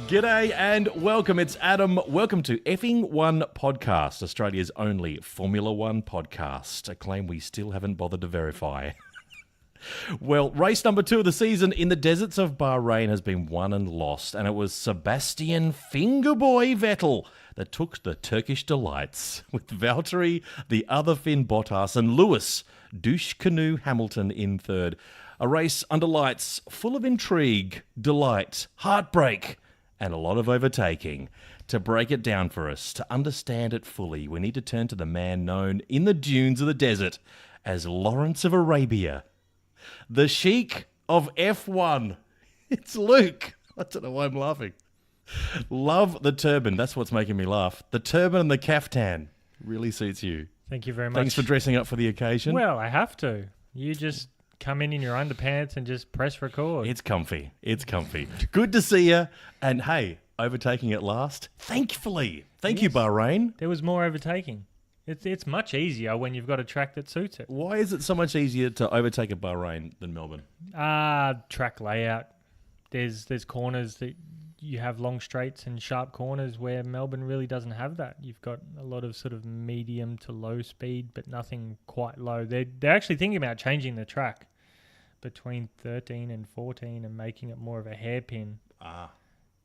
G'day and welcome. It's Adam. Welcome to Effing One podcast, Australia's only Formula One podcast, a claim we still haven't bothered to verify. Well, race number 2 of the season in the deserts of Bahrain has been won and lost, and it was Sebastian Fingerboy Vettel that took the Turkish delights, with Valtteri, the other Finn Bottas, and Lewis, douche canoe Hamilton in third. A race under lights full of intrigue, delight, heartbreak, and a lot of overtaking. To break it down for us, to understand it fully, we need to turn to the man known in the dunes of the desert as Lawrence of Arabia, the Sheik of F1. It's Luke. I don't know why I'm laughing. Love the turban. That's what's making me laugh. The turban and the caftan really suits you. Thank you very much. Thanks for dressing up for the occasion. Well, I have to. You just come in your underpants and just press record. It's comfy. It's comfy. Good to see you. And hey, overtaking at last. Thankfully. Thank you, Bahrain. There was more overtaking. It's much easier when you've got a track that suits it. Why is it so much easier to overtake at Bahrain than Melbourne? Track layout. There's corners that you have long straights and sharp corners where Melbourne really doesn't have that. You've got a lot of sort of medium to low speed, but nothing quite low. They're actually thinking about changing the track between 13 and 14 and making it more of a hairpin.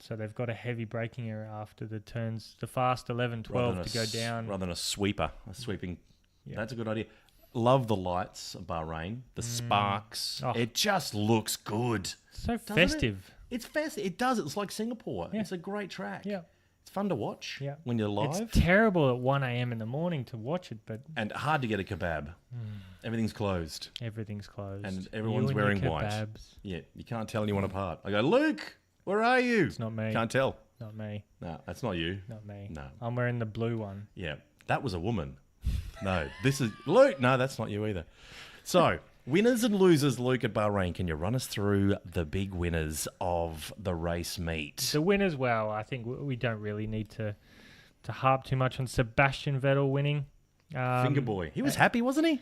So they've got a heavy braking area after the turns, the fast 11, 12 to go down. Rather than a sweeping. Yeah. That's a good idea. Love the lights of Bahrain, the sparks. Oh. It just looks good. So festive. It's festive. It does. It's like Singapore. Yeah. It's a great track. Yeah. It's fun to watch when you're live. It's terrible at 1 a.m. in the morning to watch it, but... And hard to get a kebab. Everything's closed. Everything's closed. And everyone's wearing white. Yeah, you can't tell anyone apart. I go, Luke, where are you? It's not me. Can't tell. Not me. No, that's not you. Not me. No. I'm wearing the blue one. Yeah, that was a woman. No, this is... Luke, no, that's not you either. So... Winners and losers, Luke, at Bahrain. Can you run us through the big winners of the race meet? The winners, well, I think we don't really need to harp too much on Sebastian Vettel winning. Fingerboy. He was happy, wasn't he?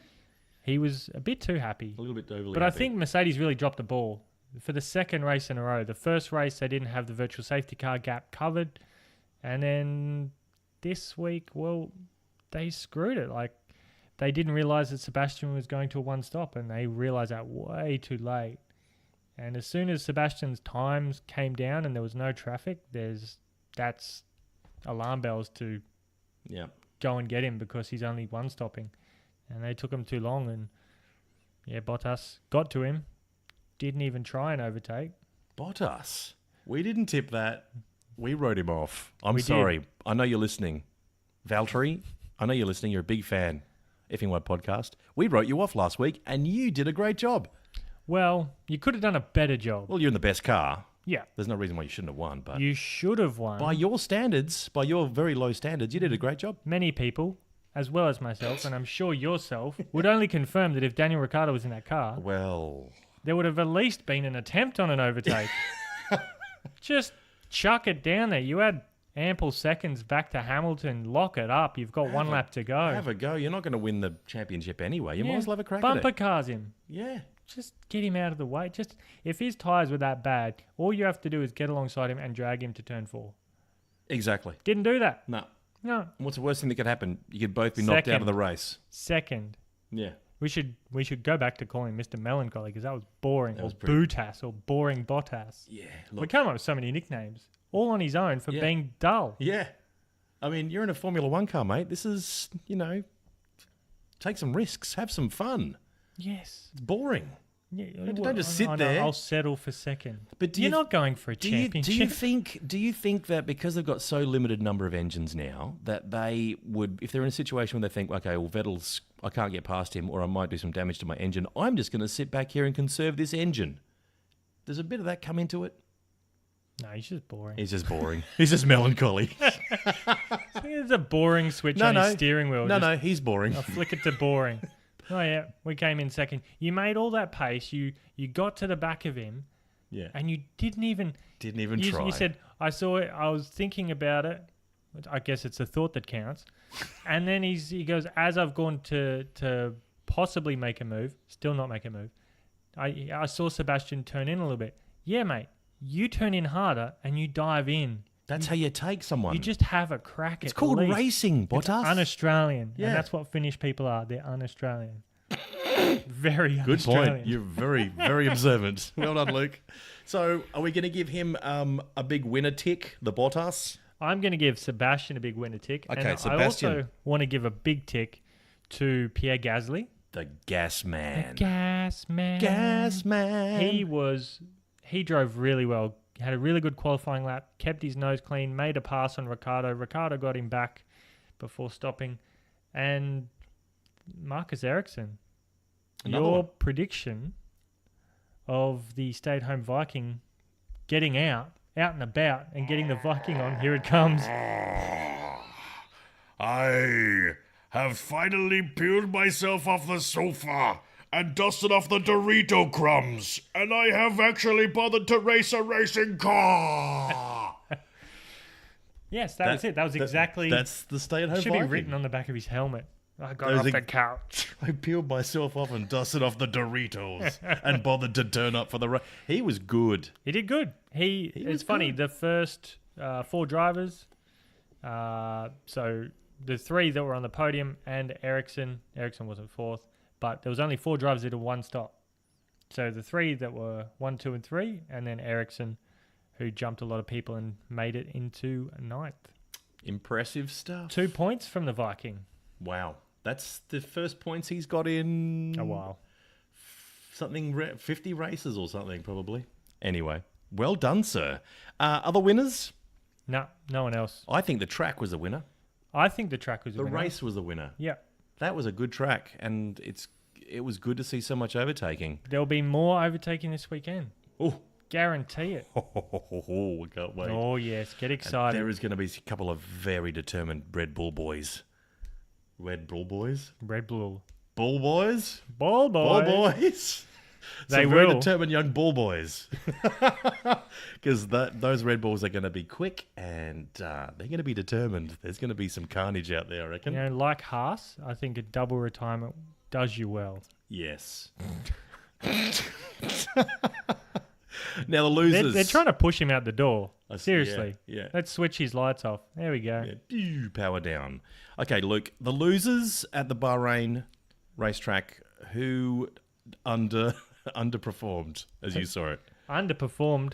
He was a bit too happy. A little bit overly But happy. I think Mercedes really dropped the ball. For the second race in a row, the first race they didn't have the virtual safety car gap covered. And then this week, well, they screwed it. Like, they didn't realise that Sebastian was going to a one-stop, and they realised that way too late. And as soon as Sebastian's times came down and there was no traffic, that's alarm bells to go and get him because he's only one-stopping. And they took him too long, and Bottas got to him, didn't even try and overtake. Bottas? We didn't tip that. We wrote him off. I'm sorry. Did. I know you're listening. Valtteri, I know you're listening. You're a big fan. Effing One podcast. We wrote you off last week, and you did a great job. Well, you could have done a better job. Well, you're in the best car. Yeah. There's no reason why you shouldn't have won. But you should have won. By your standards, by your very low standards, you did a great job. Many people, as well as myself, and I'm sure yourself, would only confirm that if Daniel Ricciardo was in that car, well, there would have at least been an attempt on an overtake. Just chuck it down there. You had ample seconds back to Hamilton. Lock it up. You've got one lap to go. Have a go. You're not going to win the championship anyway. You might as well have a crack at it. Bumper cars him. Yeah. Just get him out of the way. Just if his tyres were that bad, all you have to do is get alongside him and drag him to turn 4. Exactly. Didn't do that. No. No. What's the worst thing that could happen? You could both be knocked out of the race. Second. Yeah. We should go back to calling Mr. Melancholy because that was boring. That was Bootas or boring Bottas. Yeah. We come up with so many nicknames. All on his own for being dull. Yeah. I mean, you're in a Formula One car, mate. This is, take some risks. Have some fun. Yes. It's boring. Yeah, don't just sit there. I'll settle for second. But you're not going for a championship. Do you think that because they've got so limited number of engines now, that they would, if they're in a situation where they think, okay, well, I can't get past him, or I might do some damage to my engine, I'm just going to sit back here and conserve this engine. Does a bit of that come into it? No, he's just boring. He's just boring. He's just melancholy. There's a boring switch on his steering wheel. No, he's boring. I'll flick it to boring. Oh, yeah, we came in second. You made all that pace. You got to the back of him. Yeah. And you didn't even try. You said, I saw it. I was thinking about it. I guess it's a thought that counts. And then he goes, as I've gone to possibly make a move, still not make a move, I saw Sebastian turn in a little bit. Yeah, mate. you turn in harder and you dive in. That's how you take someone. You just have a crack it's at called least. racing, It's Bottas. un-Australian. Yeah. And that's what Finnish people are. They're un-Australian. Very Good un-Australian. point. You're very, very observant. Well done, Luke. So, are we going to give him a big winner tick, the Bottas? I'm going to give Sebastian a big winner tick. Okay, and Sebastian. I also want to give a big tick to Pierre Gasly. The gas man. Gas man. Gas man. He drove really well. Had a really good qualifying lap. Kept his nose clean. Made a pass on Ricciardo. Ricciardo got him back before stopping. And Marcus Ericsson. Another Your one. prediction of the stay-at-home Viking getting out and about, and getting the Viking on. Here it comes. I have finally peeled myself off the sofa and dusted off the Dorito crumbs, and I have actually bothered to race a racing car. Yes, that was it. That was exactly... That's the stay-at-home should be Viking. written on the back of his helmet. I got Those off are- the couch. I peeled myself off and dusted off the Doritos and bothered to turn up for the race. He was good. He did good. was It's funny. good. The first 4 drivers, so the 3 that were on the podium and Ericsson wasn't 4th, but there was only 4 drivers that did 1 stop. So the 3 that were 1, 2, and 3, and then Ericsson, who jumped a lot of people and made it into 9th. Impressive stuff. 2 points from the Viking. Wow. That's the first points he's got in A while. something 50 races or something, probably. Anyway, well done, sir. Other winners? No one else. I think the track was a winner. I think the track was a The winner. race was a winner. Yeah. That was a good track, and it was good to see so much overtaking. There'll be more overtaking this weekend. Oh, Guarantee it. we can't wait. Oh, yes. Get And excited. there is going to be a couple of very determined Red Bull boys. Red Bull boys? Red Bull. Bull boys? Ball Bull boy. boys? They Some very will. determined young bull boys. Because those Red Bulls are going to be quick and they're going to be determined. There's going to be some carnage out there, I reckon. You know, like Haas, I think a double retirement does you well. Yes. Now the losers. They're trying to push him out the door. I see, Seriously. yeah. Let's switch his lights off. There we go. Yeah, pew, power down. Okay, Luke, the losers at the Bahrain racetrack who underperformed, as you saw it. Underperformed.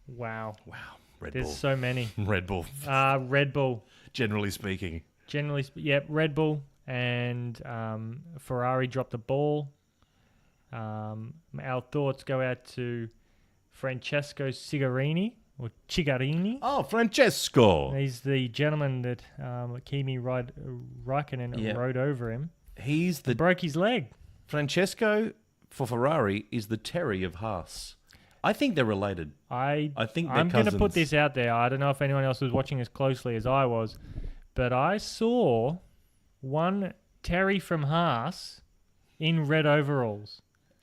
Wow. Wow, Red There's Bull. so many. Red Bull, Red Bull. generally speaking. Red Bull and Ferrari dropped the ball. Our thoughts go out to Francesco Cigarini, or Cigarini. Oh, Francesco. He's the gentleman that Kimi Raikkonen rode over him. He's the Broke his leg. Francesco for Ferrari is the Terry of Haas. I think they're related. I think they're I'm going to put cousins. this out there. I don't know if anyone else was watching as closely as I was, but I saw one Terry from Haas in red overalls.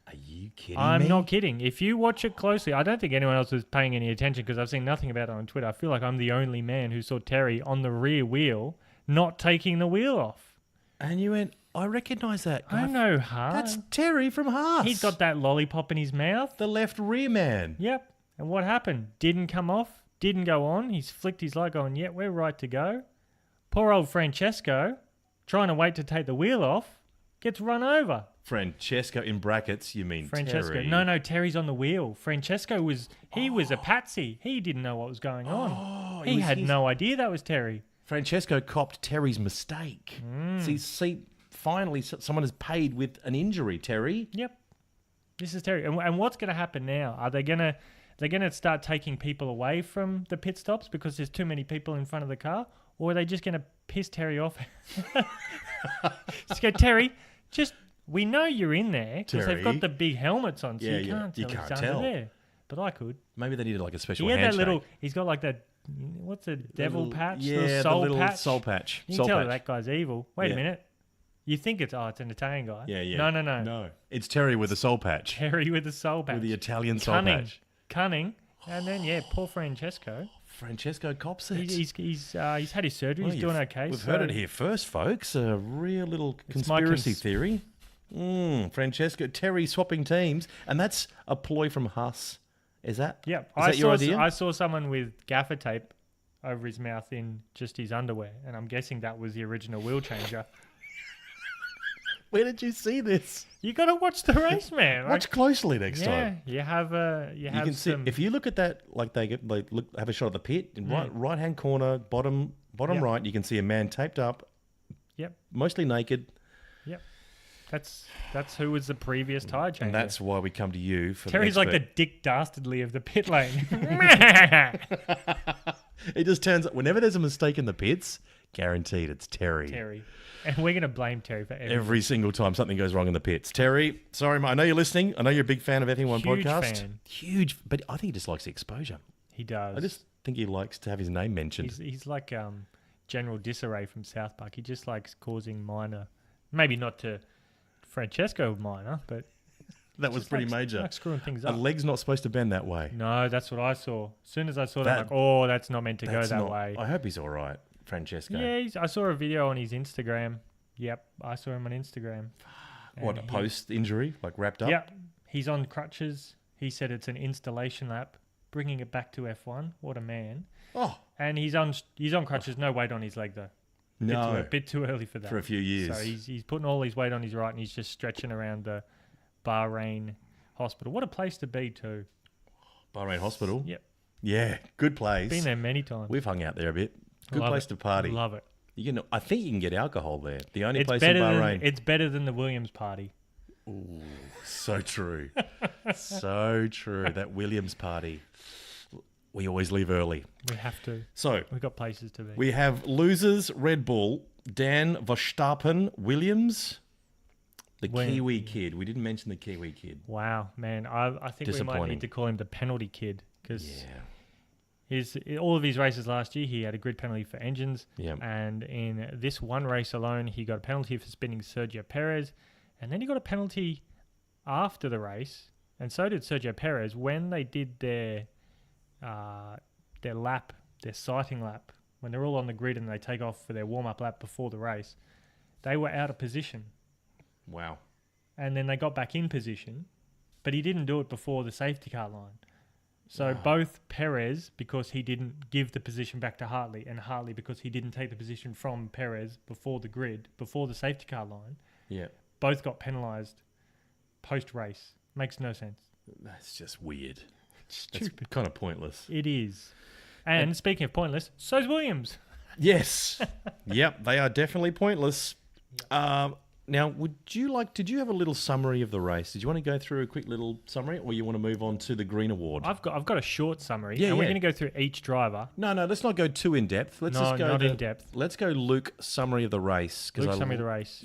Are you kidding I'm me? not kidding. If you watch it closely, I don't think anyone else was paying any attention because I've seen nothing about it on Twitter. I feel like I'm the only man who saw Terry on the rear wheel, not taking the wheel off. And you went, I recognise that guy. I know Haas. That's Terry from Haas. He's got that lollipop in his mouth. the left rear man. Yep. And what happened? Didn't come off. Didn't go on. He's flicked his light going, yeah, we're right to go. Poor old Francesco, trying to wait to take the wheel off, gets run over. Francesco in brackets, you mean Francesco. Terry? No, Terry's on the wheel. Francesco was a patsy. He didn't know what was going on. He had no idea that was Terry. Francesco copped Terry's mistake. See, finally, someone has paid with an injury, Terry. Yep. This is Terry. And what's going to happen now? Are they going to start taking people away from the pit stops because there's too many people in front of the car? Or are they just going to piss Terry off? Just go, Terry, we know you're in there because they've Terry. got the big helmets on, so Yeah, you yeah. can't You tell can't he's tell. under there. But I could. Maybe they needed like a special He had handshake. that little, he's got like that, what's a devil patch? Yeah, soul the little patch? soul patch. You soul can tell patch. that guy's evil. Wait Yeah. a minute. You think it's an Italian guy. Yeah. No. No. It's Terry with a soul patch. Terry with the soul patch. With the Italian soul Cunning. patch. Cunning. And then, poor Francesco. Francesco cops it. He's had his surgery. Well, He's doing okay. We've so heard it here first, folks. A real little It's my conspiracy theory. Francesco, Terry swapping teams. And that's a ploy from Haas Is that? Yep. Is that your idea? I saw someone with gaffer tape over his mouth in just his underwear, and I'm guessing that was the original wheel changer. Where did you see this? You got to watch the race, man. Watch closely next time. Yeah, you have You can see if you look at that, like have a shot of the pit in right hand corner, bottom Yep. right. You can see a man taped up, Yep. mostly naked, Yep. That's who was the previous tyre changer. and that's why we come to you for. Terry's the like the expert. Dick Dastardly of the pit lane. It just turns out whenever there's a mistake in the pits, guaranteed it's Terry. Terry. And we're going to blame Terry for everything. Every single time something goes wrong in the pits. Terry, sorry, mate, I know you're listening. I know you're a big fan of Effing One Huge podcast. fan. Huge, but I think he just likes the exposure. He does. I just think he likes to have his name mentioned. He's like General Disarray from South Park. He just likes causing minor, maybe not to Francesco minor, but that was just pretty like, major. like screwing things A up. leg's not supposed to bend that way. No, that's what I saw. As soon as I saw that, I'm That- like, oh, that's not meant to go That's that not- way. I hope he's all right, Francesco. Yeah, I saw a video on his Instagram. Yep, I saw him on Instagram. What, And post injury, like wrapped up? Yep, he's on crutches. He said it's an installation lap, bringing it back to F1. What a man! Oh, And he's on crutches. No weight on his leg though. no. Bit too early for that. For a few years. So he's putting all his weight on his right, and he's just stretching around the Bahrain hospital. What a place to be too. Bahrain Hospital. Yep, Yeah, good place. been there many times. We've hung out there a bit. Good Love place it. to party. Love it. I think you can get alcohol there. The only It's place in better Bahrain. it's better than the Williams party. Ooh, so true. So true. That Williams party. We always leave early. We have to. So We've got places to be. we have losers Red Bull, Dan Verstappen, Williams, the Kiwi kid. We didn't mention the Kiwi kid. Wow, man. I think we might Disappointing. need to call him the penalty kid because Yeah. all of his races last year, he had a grid penalty for engines. Yeah. And in this one race alone, he got a penalty for spinning Sergio Perez. And then he got a penalty after the race. And so did Sergio Perez when they did their lap, their sighting lap. When they're all on the grid and they take off for their warm-up lap before the race, they were out of position. Wow. And then they got back in position, but he didn't do it before the safety car line. So both Perez, because he didn't give the position back to Hartley, and Hartley because he didn't take the position from Perez before the grid, before the safety car line, Yeah. both got penalised post-race. Makes no sense. That's just weird. Stupid. That's kind of pointless. It is. And speaking of pointless, so's Williams. Yes. Yep, they are definitely pointless. Now, did you have a little summary of the race? Did you want to go through a quick little summary, or you want to move on to the Green Award? I've got a short summary, Yeah, and we're yeah. going to go through each driver. No, let's not go too in depth. Let's just go not in depth. Let's go Luke summary of the race. Luke summary of the race.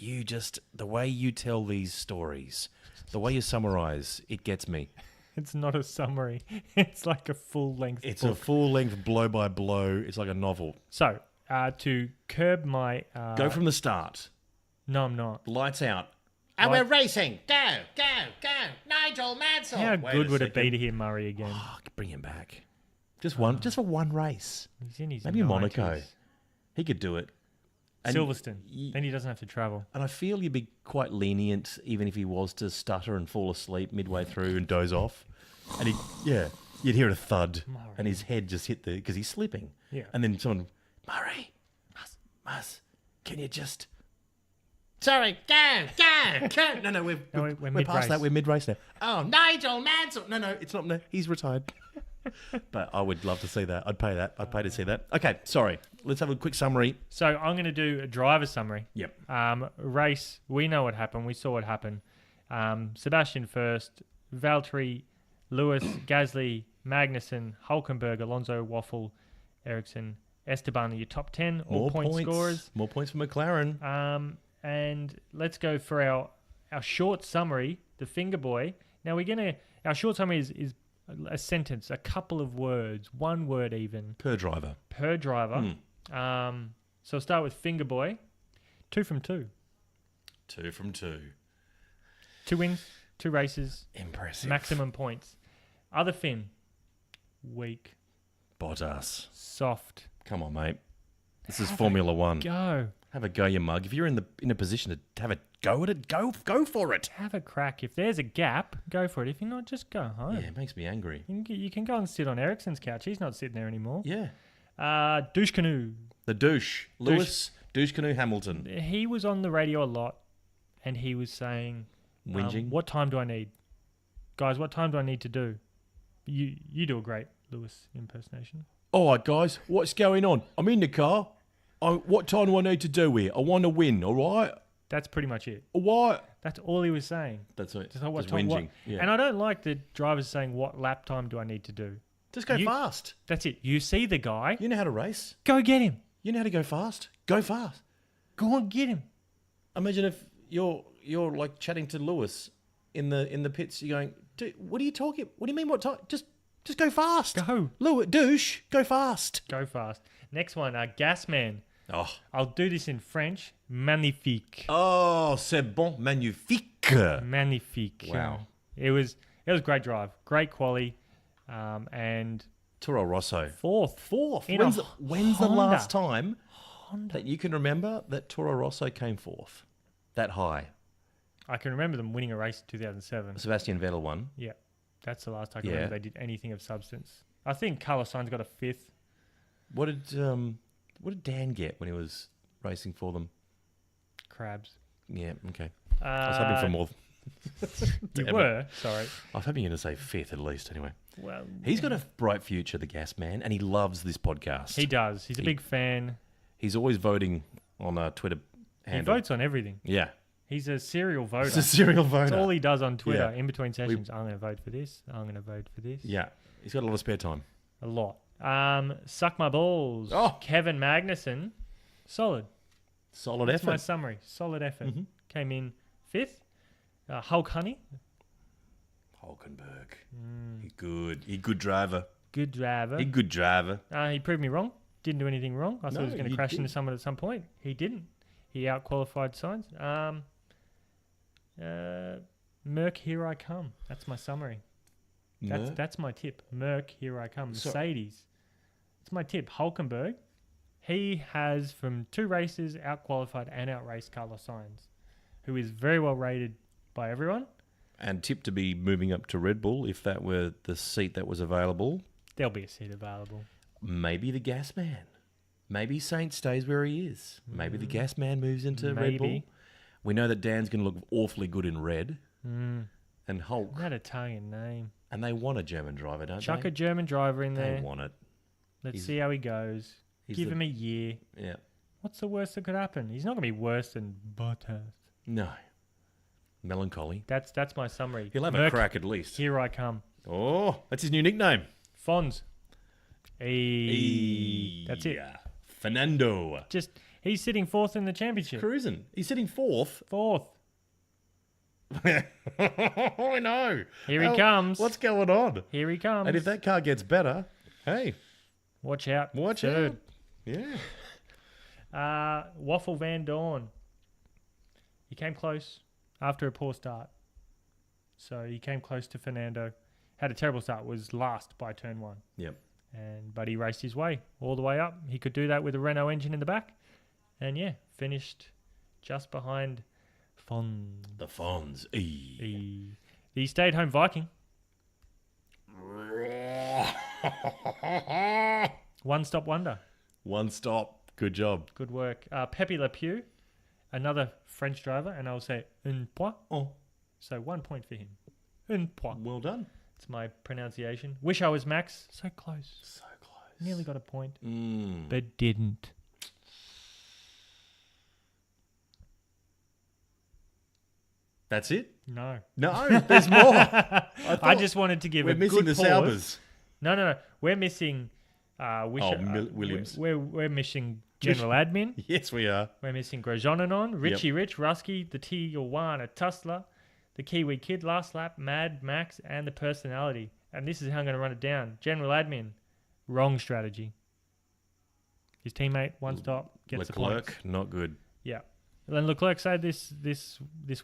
The way you tell these stories, the way you summarize, it gets me. It's not a summary. It's like a full-length It's book. a full length blow by blow. It's like a novel. So, to curb my... Go from the start. No, I'm not. Lights out. And Right. we're racing. Go, go, go. Nigel Mansell. How wait good a would it be second. to hear Murray again? Oh, bring him back. Just for one race. He's in his Maybe 90s. Monaco. He could do it. And Silverstone. y- Then he doesn't have to travel. And I feel you'd be quite lenient even if he was to stutter and fall asleep midway through and doze off. And you'd hear a thud Murray. and his head just hit because he's sleeping. Yeah. And then someone, Murray, Muzz, can you just... Sorry. Go, go, go. No, we're we're past mid-race. that. We're mid-race now. Oh, Nigel Mansell. No, it's not. No, he's retired. But I would love to see that. I'd pay that. I'd pay to see that. Okay, sorry. Let's have a quick summary. So I'm going to do a driver summary. Yep. Race, we know what happened. We saw what happened. Sebastian first, Valtteri, Lewis, Gasly, Magnussen, Hulkenberg, Alonso, Waffle, Ericsson, Esteban are your top 10, all More point points. scorers. More points for McLaren. And let's go for our short summary, the Fingerboy. Now our short summary is a sentence, a couple of words, one word even Per driver. per driver. So I'll start with Fingerboy. 2 from 2. 2 from 2. 2 wins, 2 races, Impressive. maximum points. Other Finn, weak, Bottas. soft. Come on, mate. This is Formula One. Go. Have a go, you mug. If you're in a position to have a go at it, go for it. Have a crack. If there's a gap, go for it. If you're not, just go home. Yeah, it makes me angry. You can go and sit on Ericsson's couch. He's not sitting there anymore. Yeah. Douche Canoe. The douche. Lewis, douche canoe Hamilton. He was on the radio a lot, and he was saying, Whinging. what time do I need? Guys, what time do I need to do? You do a great Lewis impersonation. All right, guys, what's going on? I'm in the car. What time do I need to do here? I want to win, all right? That's pretty much it. All right. That's all he was saying. That's it. Just like, what Just time, whinging. what? Yeah. And I don't like the drivers saying, what lap time do I need to do? Just go fast. That's it. You see the guy, You know how to race. go get him. You know how to go fast. Go fast. Go on, get him. Imagine if you're like chatting to Lewis in the pits. You're going, dude, what are you talking? What do you mean? What time? Just go fast. Go. Lewis, douche, go fast. Go fast. Next one, Gasman. Oh. I'll do this in French. Magnifique. Oh, c'est bon, magnifique. Magnifique. Wow. It was a great drive, great quality, and Toro Rosso. fourth. In When's a the Honda. last time that you can remember that Toro Rosso came fourth? That high. I can remember them winning a race in 2007. Sebastian Vettel won. Yeah, that's the last I can Yeah. remember they did anything of substance. I think Carlos Sainz got a fifth. What did Dan get when he was racing for them? Crabs. Yeah, okay. I was hoping for more. You Damn it. were, sorry. I was hoping you were going to say fifth at least, anyway. Well, He's got a bright future, the gas man, and he loves this podcast. he does. He's a big fan. He's always voting on a Twitter handle. He votes on everything. Yeah. He's a serial voter. He's a serial voter. That's all he does on Twitter Yeah. in between sessions. I'm going to vote for this. I'm going to vote for this. Yeah. He's got a lot of spare time. A lot. Suck my balls. Oh. Kevin Magnussen. Solid. Solid That's my effort. summary. Solid effort. Mhm. Came in fifth. Hulk Honey. Hulkenberg. He good. He good driver. Good driver. He good driver. He proved me wrong. Didn't do anything wrong. I thought he was No, going to you crash into did. someone at some point. He didn't. He out-qualified Sainz. Merc, here I come. That's my summary. That's my tip. Merc, here I come. So- Mercedes. It's my tip. Hulkenberg. He has, from 2 races, out-qualified and out-raced Carlos Sainz, who is very well rated by everyone. And tip to be moving up to Red Bull if that were the seat that was available. There'll be a seat available. Maybe the gas man. Maybe Saint stays where he is. Maybe the gas man moves into Red Bull. Maybe. We know that Dan's going to look awfully good in red. Mm. And Hulk. Not a Italian name. And they want a German driver, don't Chuck they? a German driver in They there. want it. Let's He's- see how he goes. He's Give the- him a year. Yeah. What's the worst that could happen? He's not going to be worse than Bottas. No. Melancholy. That's my summary. He'll have Merc, a crack at least. Here I come. Oh, that's his new nickname. Fonz. That's it. Fernando. Just he's sitting 4th in the championship. Cruising. He's sitting 4th. 4th. I know. Here he comes. What's going on? Here he comes. And if that car gets better, hey, Watch out. watch Third. out. Yeah. Waffle Van Dorn. He came close after a poor start. So he came close to Fernando. Had a terrible start. Was last by turn 1. Yep. But he raced his way all the way up. He could do that with a Renault engine in the back. And yeah, finished just behind Fon. The Fonz. The stay-at-home Viking. One-stop wonder. One stop. Good job. Good work. Pepe Le Pew, another French driver, and I'll say un point. Oh, So 1 point for him. Un point. well done. It's my pronunciation. Wish I was Max. So close. So close. Nearly got a point, Mm. but didn't. That's it? No. No, there's more. I just wanted to give We're a missing good the pause. Saubers. No. We're missing. Williams. We're missing general admin. Yes, we are. We're missing Grosjean, Richie Rich, Rusky, the Tijuana Tussler, the Kiwi Kid, Last Lap, Mad Max, and the personality. And this is how I'm going to run it down. General admin, wrong strategy. His teammate, one stop, gets the points. Leclerc, not good. Yeah. And Leclerc said this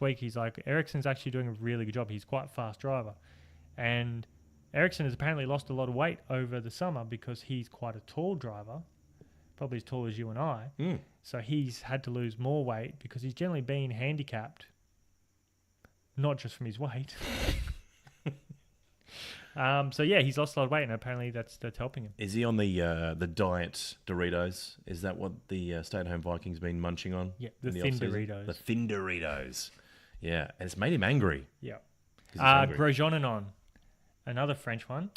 week, he's like, Ericsson's actually doing a really good job. He's quite a fast driver. And Ericsson has apparently lost a lot of weight over the summer because he's quite a tall driver. probably as tall as you and I. Mm. So he's had to lose more weight because he's generally been handicapped, not just from his weight. So yeah, he's lost a lot of weight, and apparently that's helping him. Is he on the diet Doritos? Is that what the stay-at-home Vikings been munching on? Yeah, the in thin off-season? Doritos. The thin Doritos. Yeah, and it's made him angry. Yeah. 'Cause he's hungry. Grosjean, another French one.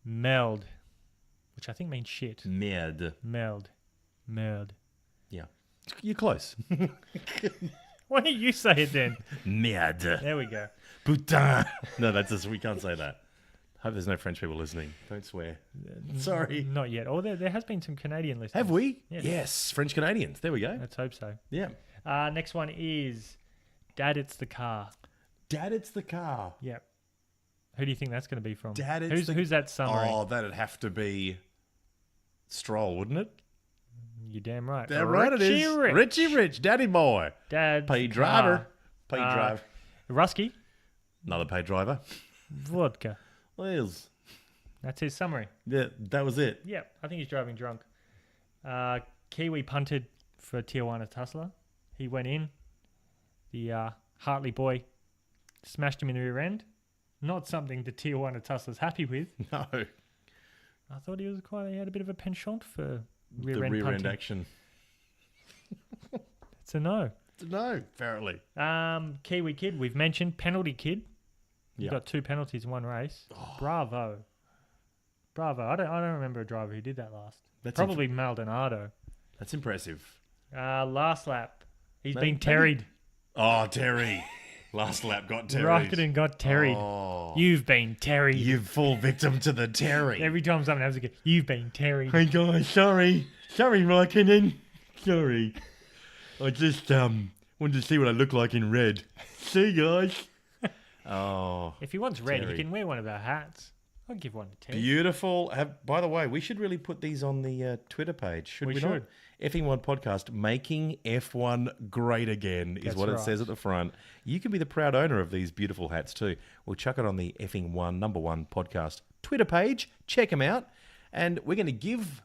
Merde, which I think means shit. Merde. Merde. Yeah. You're close. Why don't you say it then? Merde. There we go. Putain. No, that's just, we can't say that. Hope there's no French people listening. Don't swear. Sorry. Not yet. Oh, there has been some Canadian listeners. Have we? Yes. Yes. French Canadians. There we go. Let's hope so. Yeah. Next one is Dad, It's the Car. Dad, it's the car. Yep. Who do you think that's going to be from? Dad, it's who's that summary? Oh, that'd have to be Stroll, wouldn't it? You're damn right. Damn right it is. Rich. Richie Rich, Daddy boy. Dad. Paid driver. Paid driver. Rusky. Another paid driver. Vodka. Liz. That's his summary. Yeah, that was it. Yep. I think he's driving drunk. Kiwi punted for Tijuana Tussler. He went in. The Hartley boy smashed him in the rear end. Not something the Tijuana Tussler's happy with. No. I thought he had a bit of a penchant for rear The end rear punting. end action. It's a no. No, apparently. Kiwi kid, we've mentioned. Penalty kid. He Yeah. got 2 penalties in one race. Bravo. I don't remember a driver who did that last. That's Probably Maldonado. That's impressive. Last lap. He's Maybe- been terried. Oh, Terry. Last lap got Terry. Rockeden got terried. Oh. You've been terried. You fall victim to the Terry. Every time someone has a go, you've been terried. Hey guys, sorry, Rockeden. Sorry. I just wanted to see what I look like in red. See guys. Oh, If he wants red, Terry. he can wear one of our hats. I'll give one to Ted. beautiful. By the way, we should really put these on the Twitter page. Should we, We not? should. Effing One podcast, making F1 great again is That's what it right. says at the front. You can be the proud owner of these beautiful hats too. We'll chuck it on the Effing One #1 podcast Twitter page. Check them out, and we're going to give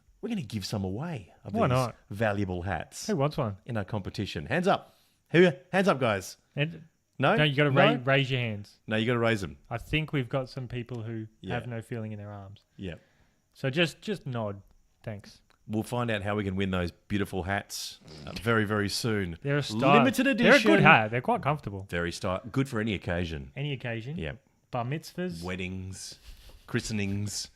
some away of Why these not? valuable hats Who wants one? in our competition. Hands up! Hands up, guys. And, No, no, you got to no? raise your hands. No, you got to raise them. I think we've got some people who Yeah. have no feeling in their arms. Yeah. So just nod. Thanks. We'll find out how we can win those beautiful hats very, very soon. They're a style. Limited edition. They're a good hat. They're quite comfortable. Very good for any occasion. Any occasion. Yeah. Bar mitzvahs. Weddings, christenings.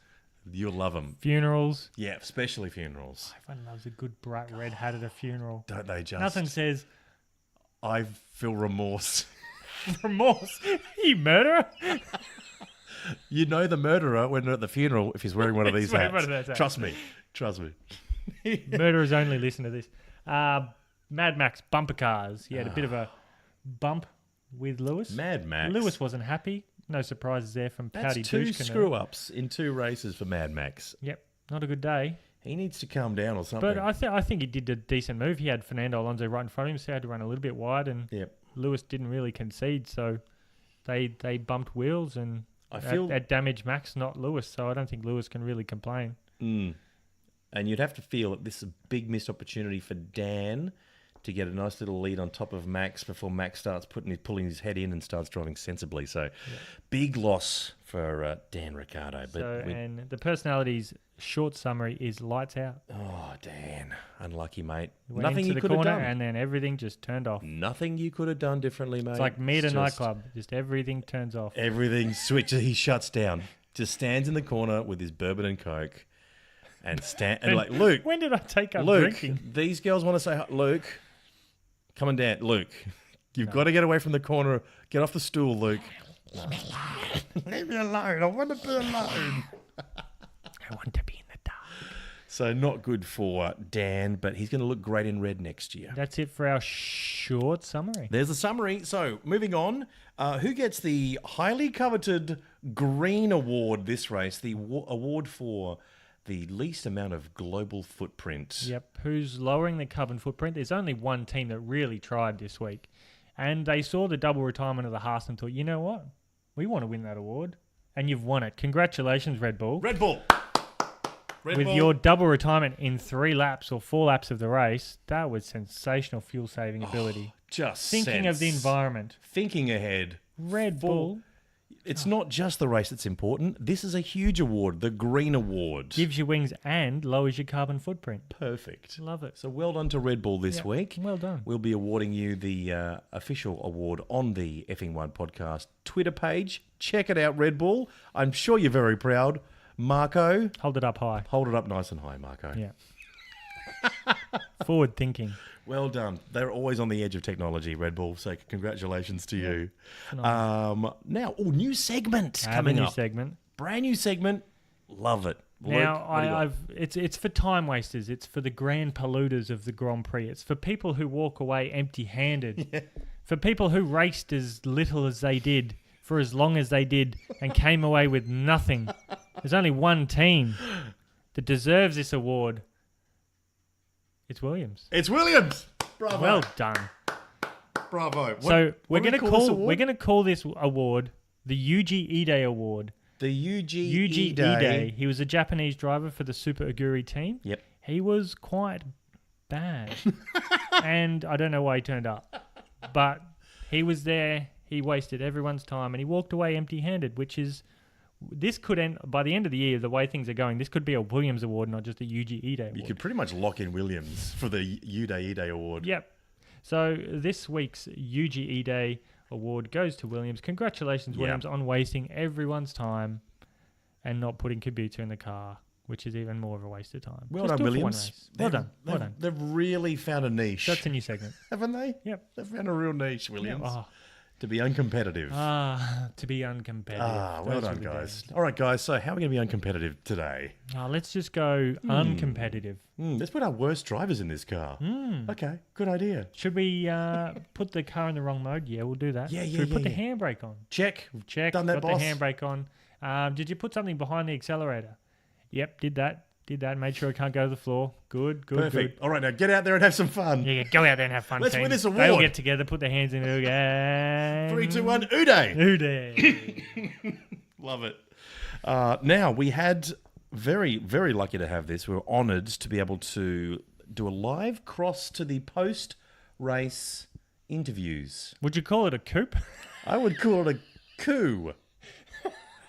You'll love them. Funerals. Yeah, especially funerals. Everyone loves a good bright red hat at a funeral. Don't they just? Nothing says I feel remorse. remorse. You murderer. You know the murderer when they're at the funeral if he's wearing one of He's these wearing hats. one of those hats. Trust me. Murderers only listen to this. Mad Max bumper cars. He had a bit of a bump with Lewis. Mad Max. Lewis wasn't happy. No surprises there from That's Pouty 2 Douche screw-ups in 2 races for Mad Max. Yep, not a good day. He needs to calm down or something. But I think he did a decent move. He had Fernando Alonso right in front of him, so he had to run a little bit wide, and Yep. Lewis didn't really concede, so they bumped wheels, and I feel that damaged Max, not Lewis. So I don't think Lewis can really complain. And you'd have to feel that this is a big missed opportunity for Dan to get a nice little lead on top of Max before Max starts pulling his head in and starts driving sensibly. So, big loss for Dan Ricciardo. But And the personality's short summary is lights out. oh, Dan, unlucky mate. He went Nothing into you the could have corner, done. and then everything just turned off. Nothing you could have done differently, mate. It's like me at a It's just nightclub. Just everything turns off. Everything switches. He shuts down. Just stands in the corner with his bourbon and coke, and like Luke. When did I take up Luke, drinking? these girls want to say, Luke, come on down. Luke, you've got to get away from the corner. Get off the stool, Luke. Leave me alone. I want to be alone. I want to be in the dark. So not good for Dan, but he's going to look great in red next year. That's it for our short summary. There's a summary. So moving on, who gets the highly coveted Green Award this race? The award for the least amount of global footprint. Yep. Who's lowering the carbon footprint? There's only one team that really tried this week. And they saw the double retirement of the Haas and thought, you know what? We want to win that award. And you've won it. Congratulations, Red Bull. Red Bull. with your double retirement in 3 laps or 4 laps of the race, that was sensational fuel-saving ability. Just Thinking of the environment. Thinking ahead. Red Bull It's not just the race that's important. This is a huge award, the Green Award. gives you wings and lowers your carbon footprint. Perfect. Love it. So well done to Red Bull this Yeah, week. well done. We'll be awarding you the official award on the Effing One podcast Twitter page. Check it out, Red Bull. I'm sure you're very proud. Marco, Hold it up high. hold it up nice and high, Marco. Yeah. Forward thinking. Well done. They're always on the edge of technology, Red Bull. So congratulations to you. Now, new segment coming new up. segment. Brand new segment. Love it. Luke, Now, what do you got? it's for time wasters. It's for the grand polluters of the Grand Prix. It's for people who walk away empty-handed. For people who raced as little as they did, for as long as they did, and came away with nothing. There's only one team that deserves this award. It's Williams. It's Williams. Bravo. Well done. Bravo. So we're what do going to we call this call award? this award the Yuji Ide Award. The Yuji Yuji Ide. He was a Japanese driver for the Super Aguri team. Yep. He was quite bad. And I don't know why he turned up. But he was there. He wasted everyone's time and he walked away empty-handed, which is... This could end... By the end of the year, the way things are going, this could be a Williams Award, not just a Yuji Ide Award. You could pretty much lock in Williams for the Yuji Ide Award. Yep. So this week's Yuji Ide Award goes to Williams. Congratulations, Yep. Williams, on wasting everyone's time and not putting Kubica in the car, which is even more of a waste of time. Well Just done, do it for one Williams. race. Well done. Well done. They've really found a niche. That's a new segment. Haven't they? Yep. They've found a real niche, Williams. Oh, To be uncompetitive. to be uncompetitive. Well Those done, are the guys. days. All right, guys. So how are we going to be uncompetitive today? Let's just go uncompetitive. Let's put our worst drivers in this car. Okay, good idea. Should we put the car in the wrong mode? Yeah, we'll do that. Yeah, Should we put the yeah. handbrake on? Check. Check. Done that, got boss. the handbrake on. Did you put something behind the accelerator? Yep, did that. Made sure it can't go to the floor. Good. Perfect. All right, now get out there and have some fun. Yeah, go out there and have fun. Let's team. win this They all award. get together, put their hands in it again. 3, 2, 1, Uday. Uday. Love it. Now, we had very, very lucky to have this. We were honoured to be able to do a live cross to the post-race interviews. Would you call it a coupe? I would call it a coup.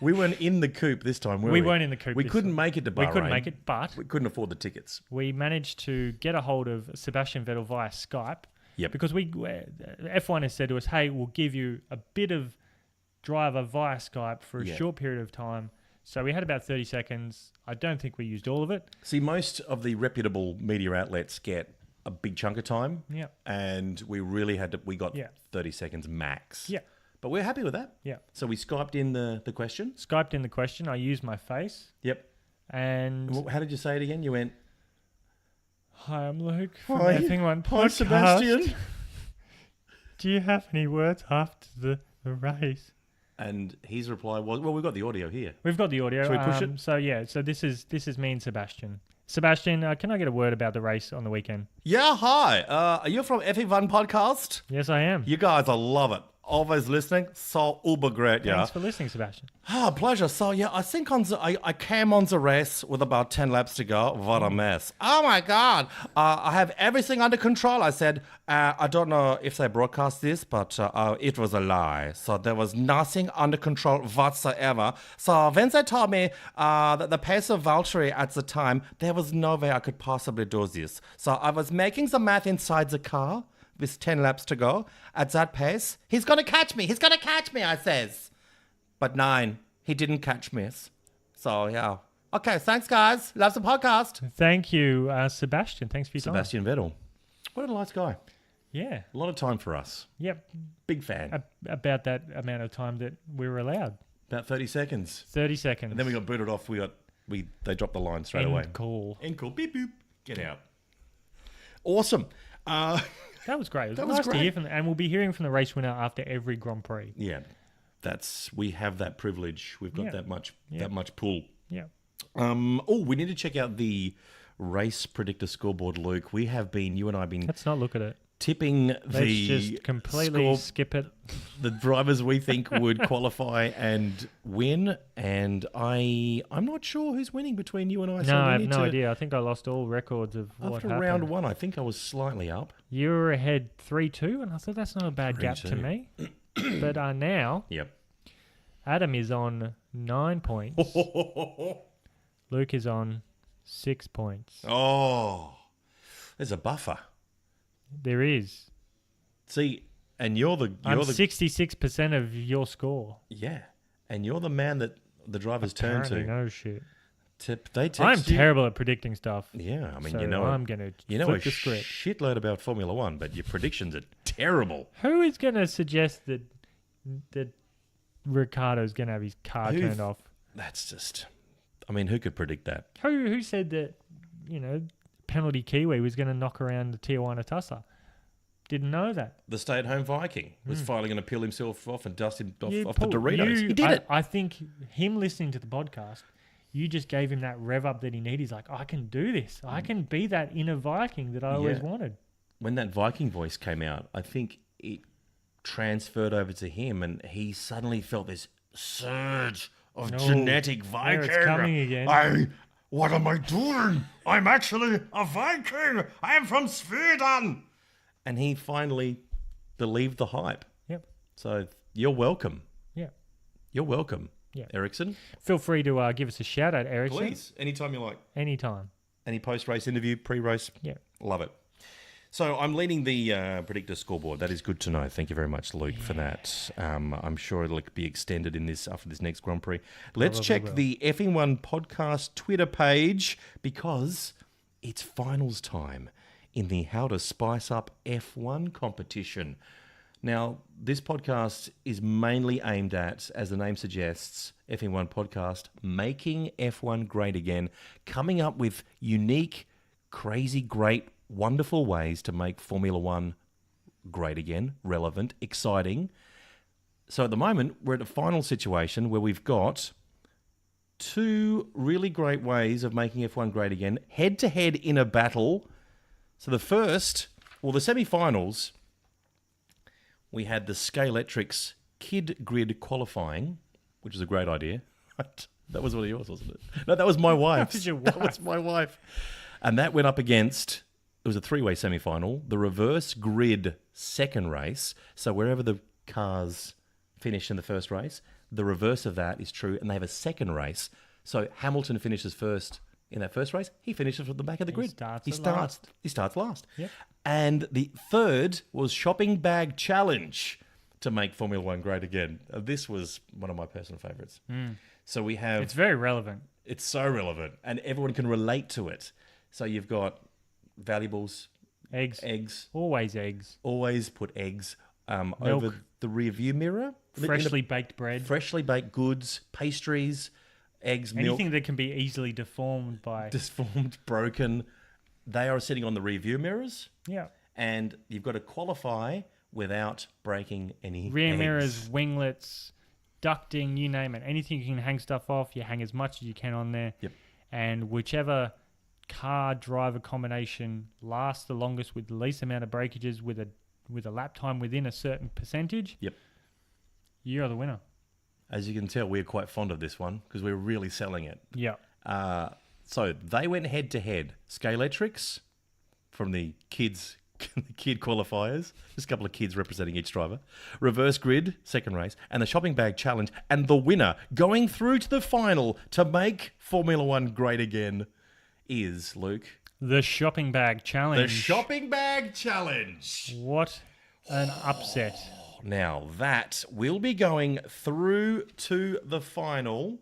We weren't in the coupe this time, were we? We weren't in the coupe We this couldn't time. make it to Bahrain. We couldn't make it, but We couldn't afford the tickets. we managed to get a hold of Sebastian Vettel via Skype. Yep. Because F1 has said to us, hey, we'll give you a bit of driver via Skype for a Yeah. short period of time. So we had about 30 seconds. I don't think we used all of it. See, most of the reputable media outlets get a big chunk of time. Yeah. And we really we got Yeah. 30 seconds max. Yeah. But we're happy with that. Yeah. So we Skyped in the question. Skyped in the question. I used my face. Yep. And How did you say it again? You went, hi, I'm Luke from Hi. Effing One Hi, podcast. Sebastian. Do you have any words after the race? And his reply was, well, we've got the audio here. We've got the audio. Shall we push it? So yeah, so this is me and Sebastian. Sebastian, can I get a word about the race on the weekend? Yeah, hi. Are you from Effing One podcast? Yes, I am. You guys, I love it. Always listening. So uber great, yeah. Thanks for listening, Sebastian. Pleasure. So, yeah, I think I came on the race with about 10 laps to go. What a mess. Oh, my God. I have everything under control. I said, I don't know if they broadcast this, but it was a lie. So there was nothing under control whatsoever. So when they told me that the pace of Valtteri at the time, there was no way I could possibly do this. So I was making the math inside the car with 10 laps to go. At that pace, he's going to catch me. He's going to catch me, I says. But 9, he didn't catch me. So, yeah. Okay, thanks, guys. Love the podcast. Thank you, Sebastian. Thanks for your time. Sebastian Vettel. What a nice guy. Yeah. A lot of time for us. Yep. Big fan. About that amount of time that we were allowed. About 30 seconds. 30 seconds. And then we got booted off. They dropped the line straight away. Call. End call. Beep, boop. Get out. Awesome. That was great. It was That was nice to great. heir from and we'll be hearing from the race winner after every Grand Prix. Yeah. We have that privilege. We've got Yeah. that much Yeah. pull. Yeah. We need to check out the race predictor scoreboard, Luke. You and I have been Let's not look at it. tipping Let's the just completely score, skip it. the drivers we think would qualify and win. And I'm not sure who's winning between you and I. No, I have no idea. I think I lost all records of what After happened. round one, I think I was slightly up. You were ahead 3-2, and I thought that's not a bad gap to 3-2. me. But now, Yep. Adam is on 9 points. Luke is on 6 points. Oh, there's a buffer. There is. See, and you're the I'm 66% of your score. yeah, and you're the man that the drivers turn Apparently to. no shit. They text I'm you. terrible at predicting stuff. Yeah, I mean, so you know, I'm going to you know flip a the script. shitload about Formula One, but your predictions are terrible. Who is going to suggest that Ricciardo's going to have his car Who turned off? That's just. I mean, who could predict that? Who said that, penalty Kiwi was going to knock around the Tijuana Tussa? Didn't know that. The stay-at-home Viking was finally going to peel himself off and dust him off the Paul, Doritos. He did it. I think him listening to the podcast, you just gave him that rev up that he needed. He's like, I can do this. I can be that inner Viking that I always wanted. When that Viking voice came out, I think it transferred over to him, and he suddenly felt this surge of genetic Viking. There it's coming again. What am I doing? I'm actually a Viking. I am from Sweden. And he finally believed the hype. Yep. So you're welcome. Yeah. You're welcome, Yeah. Ericsson. Feel free to give us a shout out, Ericsson. Please, anytime you like. Anytime. Any post-race interview, pre-race. Yeah. Love it. So I'm leading the predictor scoreboard. That is good to know. Thank you very much, Luke, for that. I'm sure it'll be extended in this after this next Grand Prix. Let's Probably check will. the Effing One podcast Twitter page because it's finals time in the How to Spice Up F1 competition. Now, this podcast is mainly aimed at, as the name suggests, Effing One podcast, making F1 great again, coming up with unique, crazy, great, wonderful ways to make Formula One great again, relevant, exciting. So at the moment, we're at a final situation where we've got two really great ways of making F1 great again, head-to-head in a battle. So the semi-finals, we had the Scalextrics Kid Grid qualifying, which is a great idea. That was one of yours, wasn't it? No, that was my wife's. was your That was my wife. And that went up against, it was a three-way semi-final, the reverse grid second race. So wherever the cars finish in the first race, the reverse of that is true, and they have a second race. So Hamilton finishes first in that first race. He finishes at the back of the grid. He starts last. Yep. And the third was Shopping Bag Challenge to make Formula One great again. This was one of my personal favourites. So we have... It's very relevant. It's so relevant, and everyone can relate to it. So you've got valuables, Eggs. Always eggs. always put eggs over the rear view mirror. Freshly baked bread. Freshly baked goods, pastries, eggs, milk. Anything that can be easily deformed by... Disformed, broken. They are sitting on the rear view mirrors, Yeah. and you've got to qualify without breaking any Rear eggs. mirrors, winglets, ducting, you name it. Anything you can hang stuff off, you hang as much as you can on there. Yep. And whichever car driver combination lasts the longest with the least amount of breakages with a lap time within a certain percentage, Yep. you're the winner. As you can tell, we're quite fond of this one because we're really selling it. Yeah. So they went head to head. Scalextrics from the kid qualifiers, just a couple of kids representing each driver. Reverse grid, second race, and the Shopping Bag Challenge. And the winner going through to the final to make Formula One great again is, Luke, The Shopping Bag Challenge. the Shopping Bag Challenge. What an upset. Now that will be going through to the final,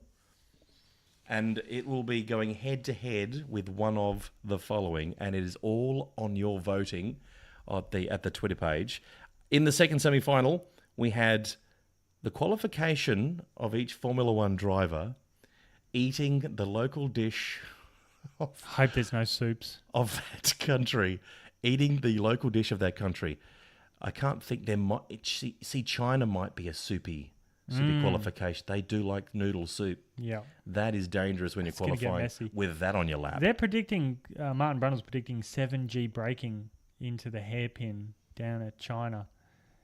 and it will be going head to head with one of the following, and it is all on your voting at the Twitter page. In the second semi-final, we had the qualification of each Formula One driver eating the local dish Hope there's no soups. of that country, eating the local dish of that country. I can't think there might... See, China might be a soupy qualification. They do like noodle soup. Yeah. That is dangerous when you're It's gonna get qualifying messy. with that on your lap. They're predicting, Martin Brundle's predicting 7G braking into the hairpin down at China.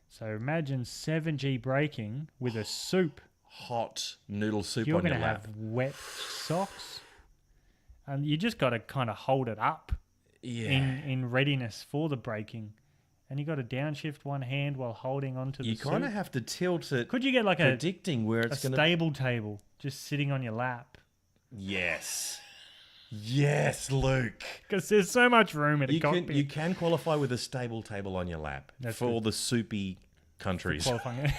So imagine 7G braking with a soup. Hot noodle soup You're on your going to lap. have wet socks. And you just got to kind of hold it up Yeah. in readiness for the braking. And you got to downshift one hand while holding onto the You soup. kind of have to tilt it, Could you get like a predicting where it's going to... stable table just sitting on your lap? Yes. Yes, Luke. Because there's so much room in a You cockpit. can qualify with a stable table on your lap That's for good. all the soupy countries. Qualifying.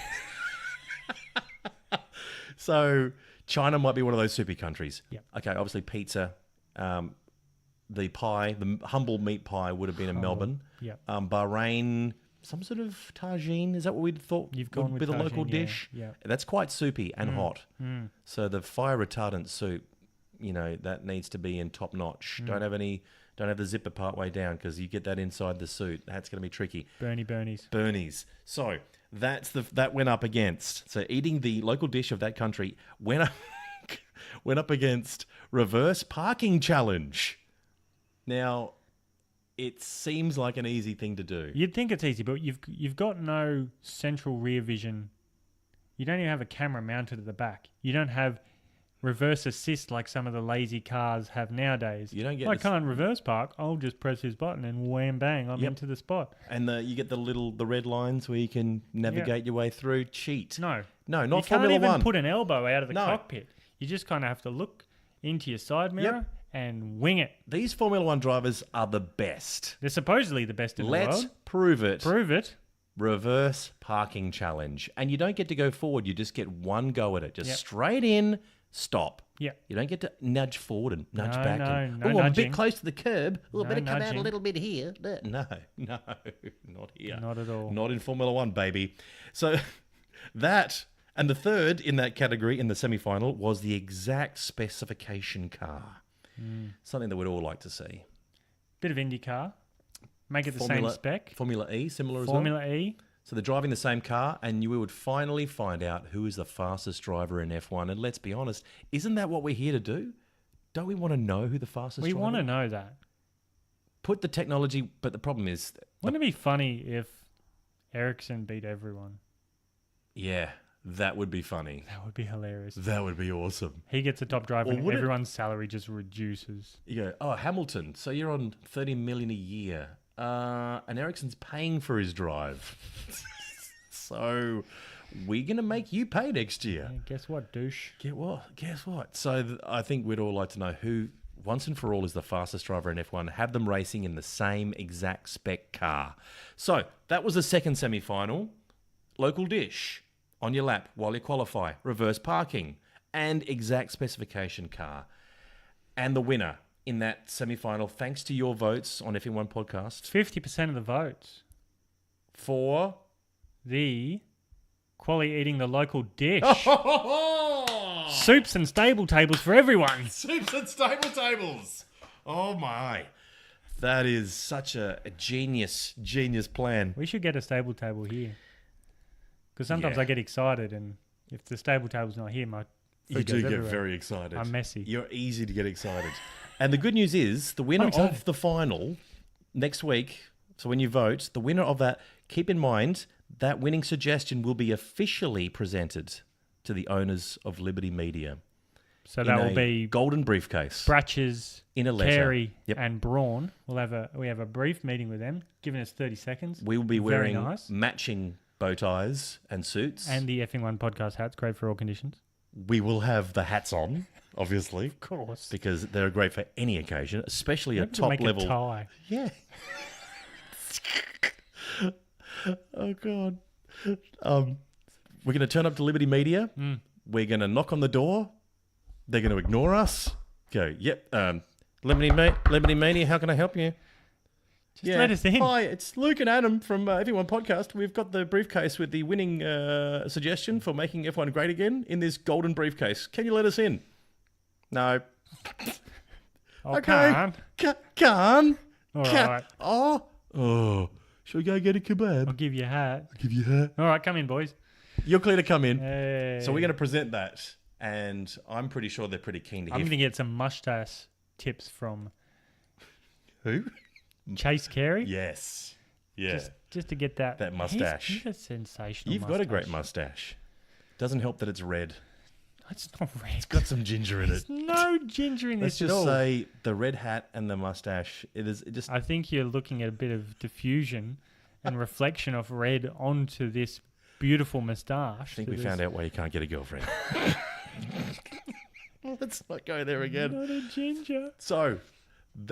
So China might be one of those soupy countries. Yep. Okay, obviously pizza, the pie, the humble meat pie would have been in Melbourne. Yep. Bahrain, some sort of tagine. Is that what we thought You've gone would with be the local tagine, yeah, dish? yeah. That's quite soupy and hot. Mm. So the fire retardant soup, that needs to be in top notch. Don't have the zipper part way down because you get that inside the suit. That's going to be tricky. Bernies. Bernie's. So that went up against. So eating the local dish of that country went up against reverse parking challenge. Now, it seems like an easy thing to do. You'd think it's easy, but you've got no central rear vision. You don't even have a camera mounted at the back. You don't have reverse assist like some of the lazy cars have nowadays. You don't get I this- can't reverse park. I'll just press this button and wham bang, I'm Yep. into the spot. And you get the red lines where you can navigate your way through. Cheat. No, No, you not can't Formula even One. put an elbow out of the No. cockpit. You just kind of have to look into your side mirror and wing it. These Formula One drivers are the best. They're supposedly the best in the Let's world. prove it. Prove it. Reverse parking challenge. And you don't get to go forward. You just get one go at it. Just straight in, stop. Yeah. You don't get to nudge forward and nudge No, back. no, and, no I'm a nudging. bit close to the curb. Oh, No better come out a nudging. little bit here. No, not here. Not at all. Not in Formula One, baby. So that, and the third in that category in the semi-final was the exact specification car. Something that we'd all like to see. Bit of IndyCar. Make it the Formula- same spec. Formula E, similar as well. Formula E. So they're driving the same car, and we would finally find out who is the fastest driver in F1. And let's be honest, isn't that what we're here to do? Don't we want to know who the fastest We driver want to is? know that. Put the technology, but the problem is, Wouldn't it be funny if Ericsson beat everyone? yeah, that would be funny. That would be hilarious. That would be awesome. He gets the top driver Or and would it- everyone's salary just reduces. You go, oh, Hamilton, so you're on 30 million a year. And Ericsson's paying for his drive. So we're going to make you pay next year. Yeah, guess what, douche? Guess what? So I think we'd all like to know who, once and for all, is the fastest driver in F1. Have them racing in the same exact spec car. So that was the second semi-final. Local dish on your lap while you qualify. Reverse parking and exact specification car. And the winner in that semi-final, thanks to your votes on Effing One podcast, 50% of the votes. for... The quality eating the local dish. Soups and stable tables for everyone. Soups and stable tables. Oh my. That is such a genius plan. We should get a stable table here. Because sometimes Yeah. I get excited, and if the stable table's not here, my food goes everywhere. very excited. I'm messy. You're easy to get excited. And the good news is, the winner I'm excited. of the final next week, so when you vote, the winner of that, keep in mind, that winning suggestion will be officially presented to the owners of Liberty Media. So in that will a be golden briefcase. Bratches, In a letter. Carey, Yep. and Braun. We have a brief meeting with them, giving us 30 seconds. We will be Very wearing nice. matching bow ties and suits. And the Effing One podcast hats, great for all conditions. We will have the hats on, obviously, Of course. because they're great for any occasion, especially a Maybe we'll top make level. a tie. Yeah. Oh God. We're going to turn up to Liberty Media. We're going to knock on the door. They're going to ignore us. Go, yep. Liberty Media, how can I help you? Just let us in. Hi, it's Luke and Adam from F1 Podcast. We've got the briefcase with the winning suggestion for making F1 great again in this golden briefcase. Can you let us in? No. Oh, Okay. can't. Can. All Can. right. Oh. Shall we go get a kebab? I'll give you a hat. Give you a hat. All right, come in, boys. You're clear to come in. Hey. So we're going to present that, and I'm pretty sure they're pretty keen to I'm hear. going to get some mustache tips from Who? Chase Carey. Yes. Yeah. Just to get that mustache. He's a sensational. You've got a great mustache. Doesn't help that it's red. It's not red. It's got some ginger in it. There's no ginger in Let's this at just all. say the red hat and the mustache. I think you're looking at a bit of diffusion and reflection of red onto this beautiful moustache. I think we found out why you can't get a girlfriend. Let's not go there again. Not a ginger. So,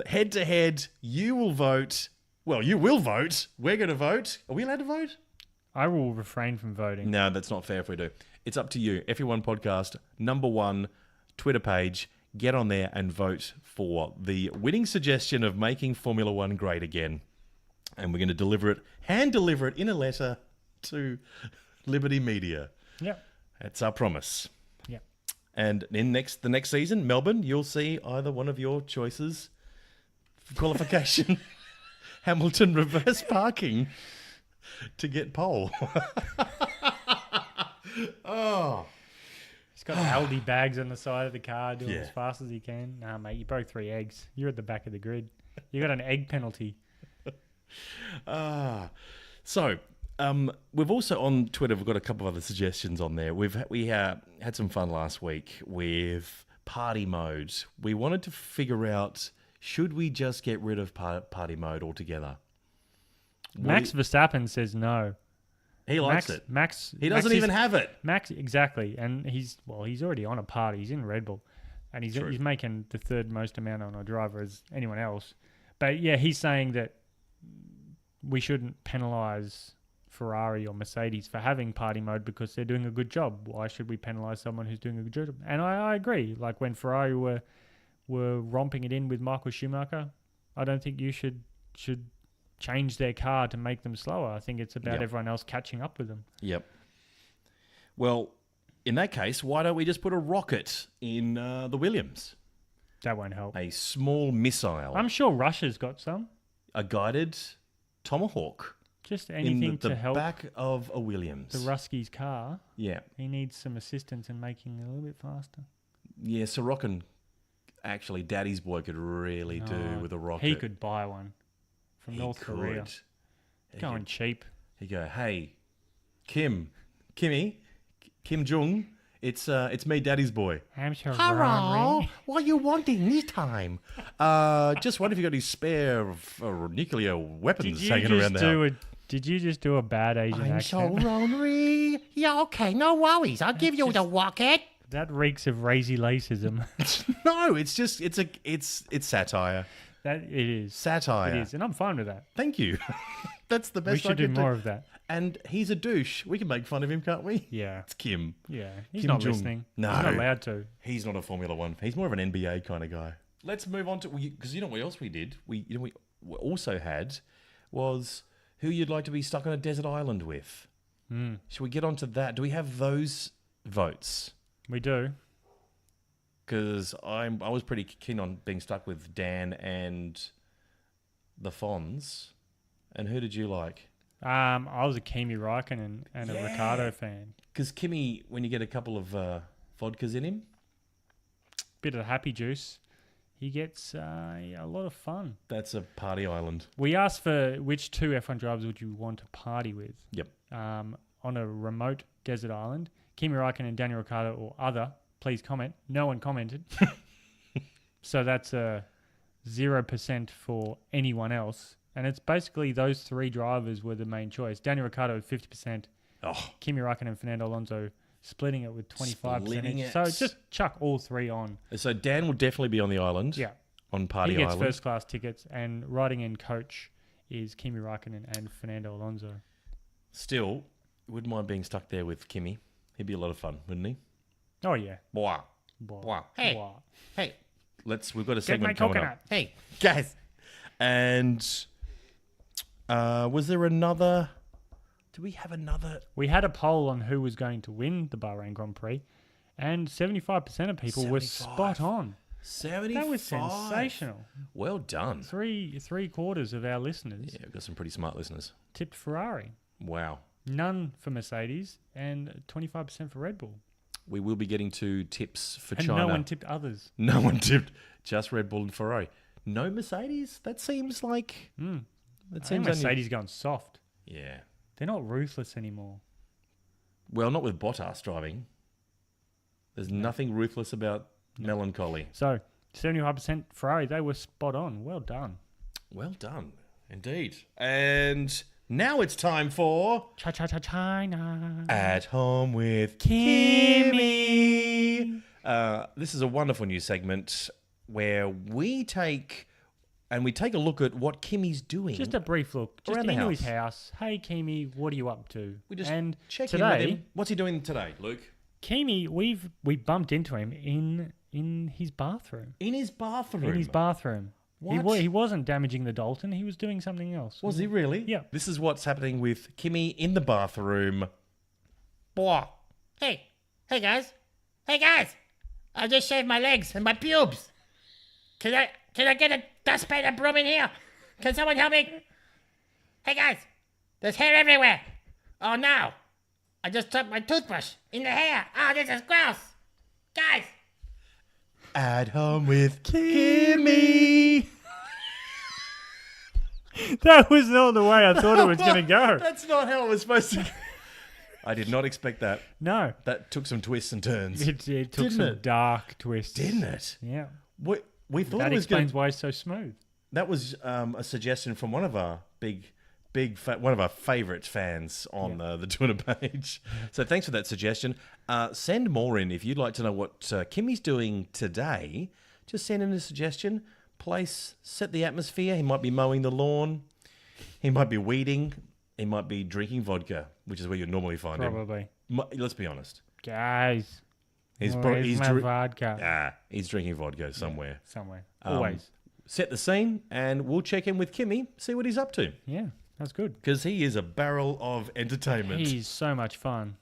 head to head, you will vote. Well, you will vote. We're going to vote. Are we allowed to vote? I will refrain from voting. No, that's not fair if we do. It's up to you. Effing One Podcast, #1 Twitter page. Get on there and vote for the winning suggestion of making Formula One great again. And we're going to hand deliver it in a letter to Liberty Media. Yep. That's our promise. Yep. And in the next season, Melbourne, you'll see either one of your choices for qualification. Hamilton reverse parking to get pole. Oh. He's got Aldi bags on the side of the car doing Yeah. as fast as he can. Nah, mate, you broke 3 eggs. You're at the back of the grid. You got an egg penalty. So, we've also on Twitter, we've got a couple of other suggestions on there. We had some fun last week with party mode. We wanted to figure out, should we just get rid of party mode altogether? Max Verstappen says no. He likes it. He doesn't even have it. Max, exactly. And he's already on a party. He's in Red Bull. And he's making the third most amount on a driver as anyone else. But yeah, he's saying that we shouldn't penalise Ferrari or Mercedes for having party mode because they're doing a good job. Why should we penalise someone who's doing a good job? And I agree. Like when Ferrari were romping it in with Michael Schumacher, I don't think you should change their car to make them slower. I think it's about everyone else catching up with them. Yep. Well, in that case, why don't we just put a rocket in the Williams? That won't help. A small missile. I'm sure Russia's got some. A guided Tomahawk. Just anything in the to help back of a Williams. the Ruski's car. Yeah. He needs some assistance in making it a little bit faster. Yeah, Sorokin, actually, Daddy's boy could really do with a rocket. He could buy one from North Korea. Going cheap. He'd go, hey, Kim Jong, it's me, Daddy's boy. I'm sure. Hello, what are you wanting this time? Just wonder if you got any spare nuclear weapons hanging around there. Did you just do a bad Asian accent? lonely. Yeah, okay, no worries. I'll give you the rocket. That reeks of racy lacism. No, it's just it's satire. That it is. Satire. It is, and I'm fine with that. Thank you. That's the best. We should do more of that. And he's a douche. We can make fun of him, can't we? Yeah. It's Kim. Yeah. He's Kim not Jong. listening. No. He's not allowed to. He's not a Formula One. He's more of an NBA kind of guy. Let's move on to, because you know what else we did? We also had was who you'd like to be stuck on a desert island with. Should we get onto that? Do we have those votes? We do. Because I was pretty keen on being stuck with Dan and the Fonz. And who did you like? I was a Kimi Räikkönen and a Ricciardo fan. Because Kimi, when you get a couple of vodkas in him, Bit of happy juice. He gets a lot of fun. that's a party island. We asked for which 2 F1 drivers would you want to party with Yep. on a remote desert island. Kimi Räikkönen, Daniel Ricciardo, or other. Please comment. No one commented. So that's a 0% for anyone else. And it's basically those 3 drivers were the main choice. Daniel Ricciardo with 50%. Oh, Kimi Räikkönen and Fernando Alonso splitting it with 25% Splitting each. it. So just chuck all 3 on. so Dan will definitely be on the island. Yeah. On party He gets island. first class tickets, and riding in coach is Kimi Räikkönen and Fernando Alonso. Still, wouldn't mind being stuck there with Kimi. He'd be a lot of fun, wouldn't he? Oh, yeah. Wow. Wow. Hey. Wow. Hey, We've got a Get my segment coming coconut. up. hey. Guys. And was there another? Do we have another? We had a poll on who was going to win the Bahrain Grand Prix, and 75% of people were 75. spot on. 75. That was sensational. Well done. Three quarters of our listeners Yeah, we've got some pretty smart listeners. tipped Ferrari. Wow. None for Mercedes, and 25% for Red Bull. We will be getting to tips for And China. no one tipped others. No one tipped. Just Red Bull and Ferrari. No Mercedes? That seems like It I think seems Mercedes gone soft. Yeah. They're not ruthless anymore. Well, not with Bottas driving. There's nothing ruthless about melancholy. So 75% Ferrari, they were spot on. Well done. Well done, indeed. And now it's time for China. At Home with Kimi. This is a wonderful new segment where we take a look at what Kimi's doing. Just a brief look. Just Around the into his house. house. Hey, Kimi, what are you up to? We just and check today, in with him. What's he doing today, Luke? Kimi, we bumped into him in his bathroom. In his bathroom. In his bathroom. What? He wasn't damaging the Dalton. He was doing something else. Was he really? Yeah. This is what's happening with Kimi in the bathroom. Blah. Hey guys. I just shaved my legs and my pubes. Can I get a dustpan and broom in here? Can someone help me? Hey guys, there's hair everywhere. Oh no, I just stuck my toothbrush in the hair. Oh, this is gross. Guys. At Home with Kimi. That was not the way I thought it was going to go. That's not how it was supposed to go. I did not expect that. No. That took some twists and turns. It took Didn't some it? dark twists. Didn't it? Yeah. We thought That it was going explains why it's so smooth. That was a suggestion from one of our one of our favourite fans on the Twitter page. So thanks for that suggestion. Send more in if you'd like to know what Kimi's doing today. Just send in a suggestion. Place, set the atmosphere. He might be mowing the lawn. He might be weeding. He might be drinking vodka, which is where you'd normally find Probably. him. Let's be honest. Guys. He's where's my vodka? he's drinking vodka somewhere. Somewhere. Always. Set the scene, and we'll check in with Kimi, see what he's up to. Yeah. That's good. Because he is a barrel of entertainment. He's so much fun.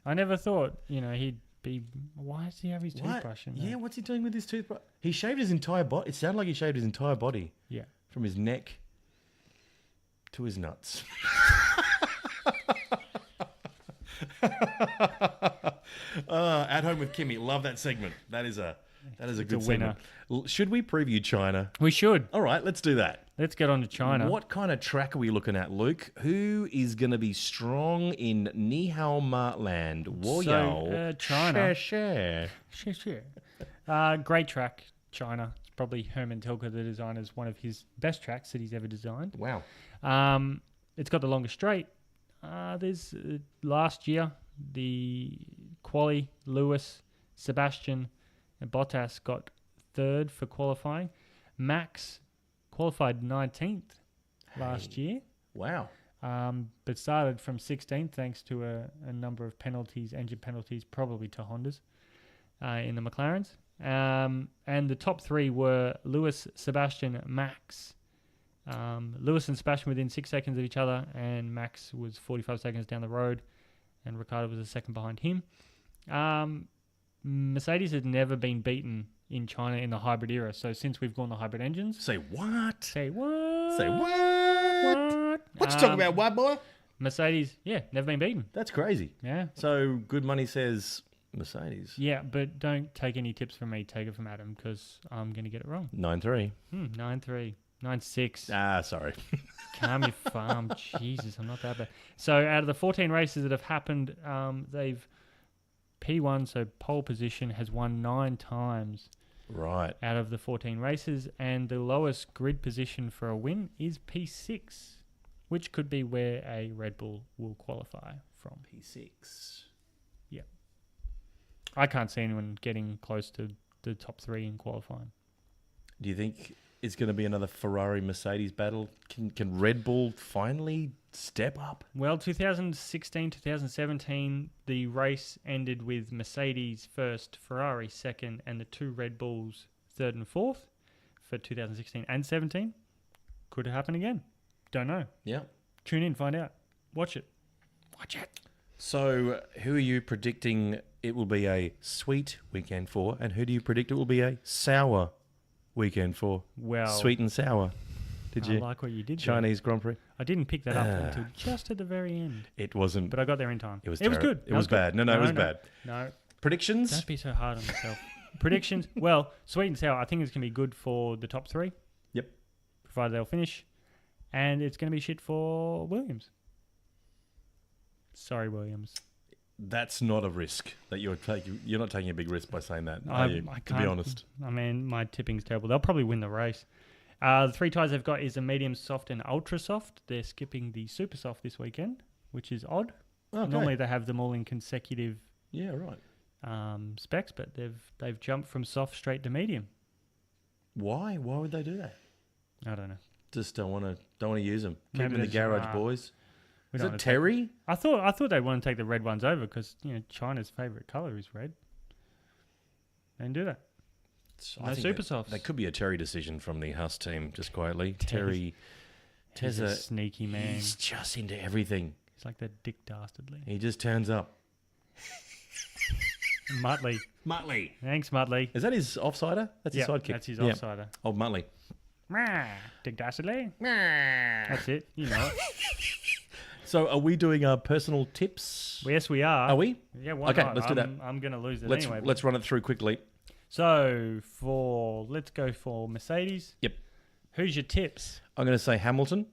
I never thought, he'd be... Why does he have his toothbrush in there? Yeah, what's he doing with his toothbrush? He shaved his entire body. It sounded like he shaved his entire body. Yeah. From his neck to his nuts. At Home with Kimi. Love that segment. That is a good segment. Should we preview China? We should. All right, let's do that. Let's get on to China. What kind of track are we looking at, Luke? Who is going to be strong in Nihao Martland? Woyo. China. Share. Great track, China. It's probably Herman Tilke, the designer's one of his best tracks that he's ever designed. Wow. It's got the longest straight. There's last year, the quali, Lewis, Sebastian, and Bottas got third for qualifying. Max qualified 19th last year. Wow. But started from 16th thanks to a number of penalties, engine penalties, probably to Hondas in the McLarens. And the top three were Lewis, Sebastian, Max. Lewis and Sebastian within 6 seconds of each other, and Max was 45 seconds down the road, and Ricciardo was a second behind him. Mercedes had never been beaten in China in the hybrid era, so since we've gone the hybrid engines... Say what? Say what? Say what? What you talking about, white boy? Mercedes, never been beaten. That's crazy. Yeah. So good money says Mercedes. Yeah, but don't take any tips from me. Take it from Adam, because I'm going to get it wrong. 9-3. 9-3. 9-6. Ah, sorry. Calm your farm. Jesus, I'm not that bad. So out of the 14 races that have happened, they've P1, so pole position, has won 9 times. Right. Out of the 14 races, and the lowest grid position for a win is P6, which could be where a Red Bull will qualify from. P6. Yeah. I can't see anyone getting close to the top 3 in qualifying. Do you think it's going to be another Ferrari-Mercedes battle? Can Red Bull finally step up? Well, 2016, 2017, the race ended with Mercedes first, Ferrari second, and the 2 Red Bulls third and fourth for 2016 and 17. Could happen again. Don't know. Yeah. Tune in, find out. Watch it. So, who are you predicting it will be a sweet weekend for, and who do you predict it will be a sour weekend for? Well, Sweet and sour. Did you? I like what you did. Chinese Grand Prix? I didn't pick that up until just at the very end. It wasn't. But I got there in time. It was good. It was bad. No, it was bad. No. Predictions? Don't be so hard on yourself. Predictions? Well, sweet and sour. I think it's going to be good for the top 3. Yep. Provided they'll finish. And it's going to be shit for Williams. Sorry, Williams. That's not a risk that you're taking. You're not taking a big risk by saying that, are you? I To be honest. I mean, my tipping's terrible. They'll probably win the race. The 3 tyres they've got is a medium soft and ultra soft. They're skipping the super soft this weekend, which is odd. Okay. Normally they have them all in consecutive Yeah, right. specs, but they've jumped from soft straight to medium. Why? Why would they do that? I don't know. Just don't want to use them. Keep Maybe them in the there's, garage, boys. We Is don't it wanna take- Terry? I thought they'd want to take the red ones over because China's favourite colour is red. And do that. I No think super that softs. could be a Terry decision from the Haas team, just quietly. He's Terry's a sneaky man. He's just into everything. He's like that Dick Dastardly. He just turns up. Muttley. Muttley. Thanks, Muttley. Is that his offsider? That's his sidekick. That's his Yeah. offsider. Old Muttley. Dick Dastardly. That's it. You know it. So are we doing our personal tips? Well, yes, we are. Are we? Yeah, why Okay, not? let's do that. I'm going to lose it Let's anyway. let's run it through quickly. So, let's go for Mercedes. Yep. Who's your tips? I'm going to say Hamilton.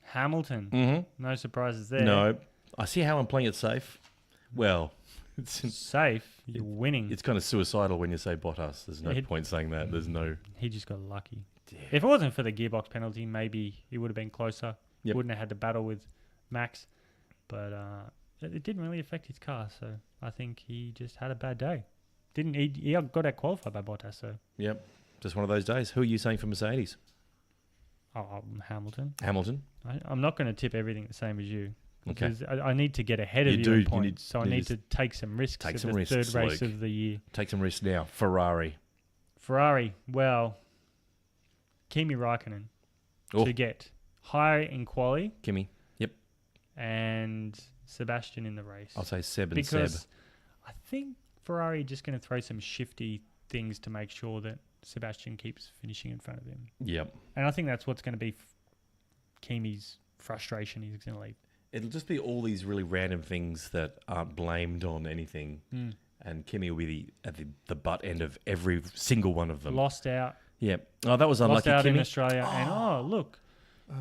Hamilton. Mm-hmm. No surprises there. No. I see how I'm playing it safe. Well, it's Safe. You're winning. kind of suicidal when you say Bottas. There's no He- point saying that. There's no... He just got lucky. If it wasn't for the gearbox penalty, maybe he would have been closer. Yep. Wouldn't have had to battle with Max. But it didn't really affect his car, so I think he just had a bad day. He got out qualified by Bottas, so Yep. Just one of those days. Who are you saying for Mercedes? Hamilton. Hamilton. I'm not going to tip everything the same as you. Okay. Because I need to get ahead of You you do, in you points, need- so I you need need to take some risks. take at some the risks, third race Luke. of the year. Take some risks now. Ferrari. Ferrari, well, Kimi Raikkonen Oh, to get high in quali Kimi. Yep. and Sebastian in the race. I'll say Seb and because Seb. I think Ferrari are just going to throw some shifty things to make sure that Sebastian keeps finishing in front of him. Yep. And I think that's what's going to be Kimi's frustration. He's going to leave. It'll just be all these really random things that aren't blamed on anything. Mm. And Kimi will be at the butt end of every single one of them. Lost out. Yep. Oh, that was Lost unlucky, out in Kimi. Australia. And look.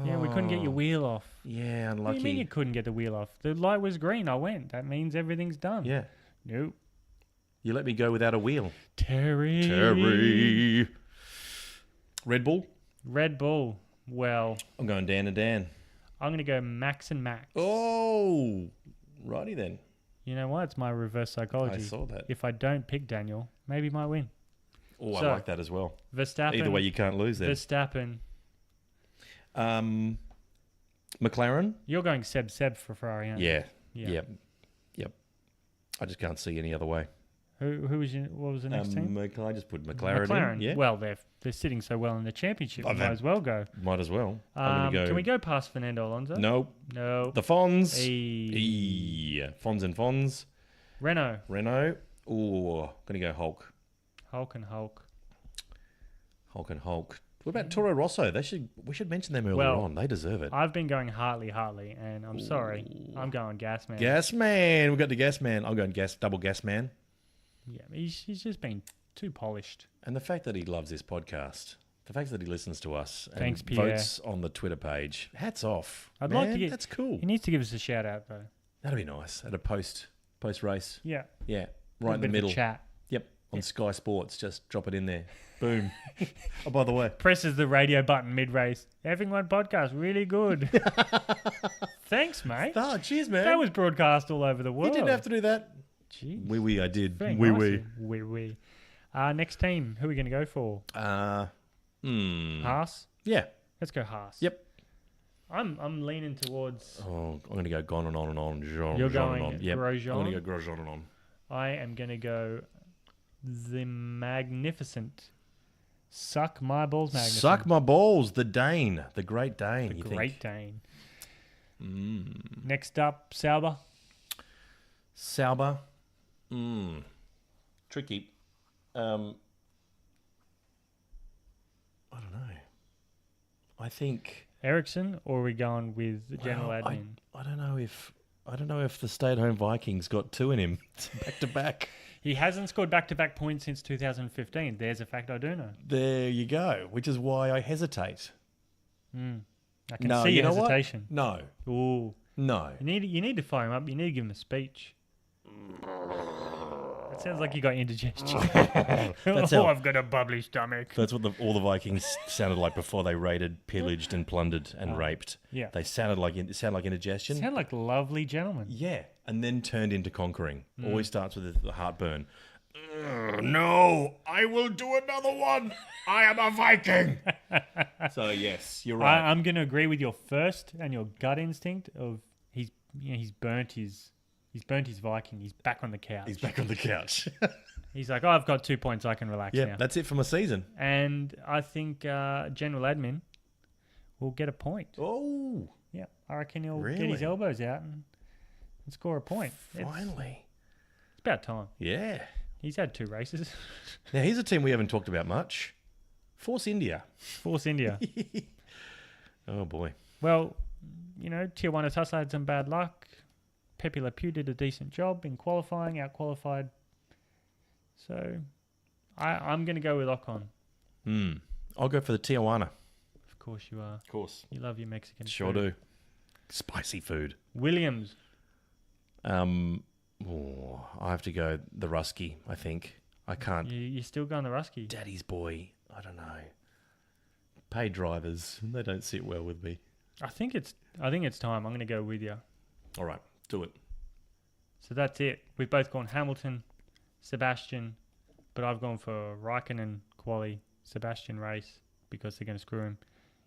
Yeah, we couldn't get your wheel off. Yeah, What do you mean you unlucky. couldn't get the wheel off? The light was green. I went. That means everything's done. Yeah. Nope. You let me go without a wheel. Terry. Red Bull. Red Bull. Well, I'm going Dan and Dan. I'm going to go Max and Max. Oh, righty then. You know what? It's my reverse psychology. I saw that. If I don't pick Daniel, maybe he might win. Oh, So, I like that as well. Verstappen. Either way, you can't lose then. Verstappen. McLaren. You're going Seb for Ferrari, aren't you? Yeah. Yeah. Yep. Yep. I just can't see any other way. Who was what was the next team? I just put McLaren in. Yeah. Well, they're sitting so well in the championship. Oh, Might that- as well go. Might as well. I'm going to Can we go past Fernando Alonso? No. No. The Fonz. Hey. Fonz and Fonz. Renault. Renault. Oh, going to go Hulk. Hulk and Hulk. Hulk and Hulk. What about Toro Rosso? We should mention them earlier Well, on. They deserve it. I've been going Hartley, and I'm sorry. I'm going Gasman. Gas Man. We've got the Gas Man. I'm going double Gas Man. Yeah, he's just been too polished. And the fact that he loves this podcast, the fact that he listens to us and Thanks, Pierre. votes on the Twitter page, hats off. I'd Man, like to get. That's cool. He needs to give us a shout out though. That'd be nice at a post race. Yeah. Yeah, A right in the bit of a middle. Chat. Yep, on Sky Sports. Just drop it in there. Boom. Oh, by the way, Presses the radio button mid race. Effing One podcast, really good. Thanks, mate. oh, cheers, man. That was broadcast all over the You world. didn't have to do that. Jeez. Oui, I did. Very Oui, nice oui. of you. Oui. Next team. Who are we going to go for? Haas. Yeah. Let's go Haas. Yep. I'm leaning towards. Oh, I'm going to go gone and on and on. Jean, You're Jean going and on. Yep. Grosjean? I'm going to go Grosjean and on. I am going to go the magnificent. Suck my balls, magnificent. Suck my balls, the Dane, the Great Dane. The you Great think? Dane. Next up, Sauber. Sauber. Tricky. I don't know. I think Ericsson, or are we going with the general admin? I don't know if the stay-at-home Vikings got two in him back to back. He hasn't scored back-to-back points since 2015. There's a fact I do know. There you go. Which is why I hesitate. I can No, see you your know what? hesitation. No. Ooh. No. You need to fire him up. You need to give him a speech. It sounds like you got indigestion. That's how- I've got a bubbly stomach. That's what all the Vikings sounded like before they raided, pillaged, and plundered and raped. yeah. They sounded like indigestion. Sound like lovely gentlemen. Yeah, and then turned into conquering. Always starts with the heartburn. No, I will do another one. I am a Viking. So yes, you're right. I'm going to agree with your first and your gut instinct of he's burnt his Viking. He's back on the couch. He's back on the couch. He's like, oh, I've got 2 points. I can relax Yeah, now. that's it for my season. And I think General Admin will get a point. Oh, Yeah, I reckon he'll get Really? his elbows out and score a point. finally. It's about time. Yeah. He's had 2 races. Now here's a team we haven't talked about much. Force India. Force India. Oh boy. Well, Tier 1 Atusa had some bad luck. Pepe Le Pew did a decent job in qualifying, out-qualified. So I'm going to go with Ocon. I'll go for the Tijuana. Of course you are. Of course. You love your Mexican Sure food. do. Spicy food. Williams. I have to go the Rusky, I think. I can't. You're still going the Rusky. Daddy's boy. I don't know. Paid drivers. They don't sit well with me. I think it's time. I'm going to go with you. All right. Do it. So that's it. We've both gone Hamilton, Sebastian, but I've gone for Raikkonen, Quali, Sebastian race because they're going to screw him.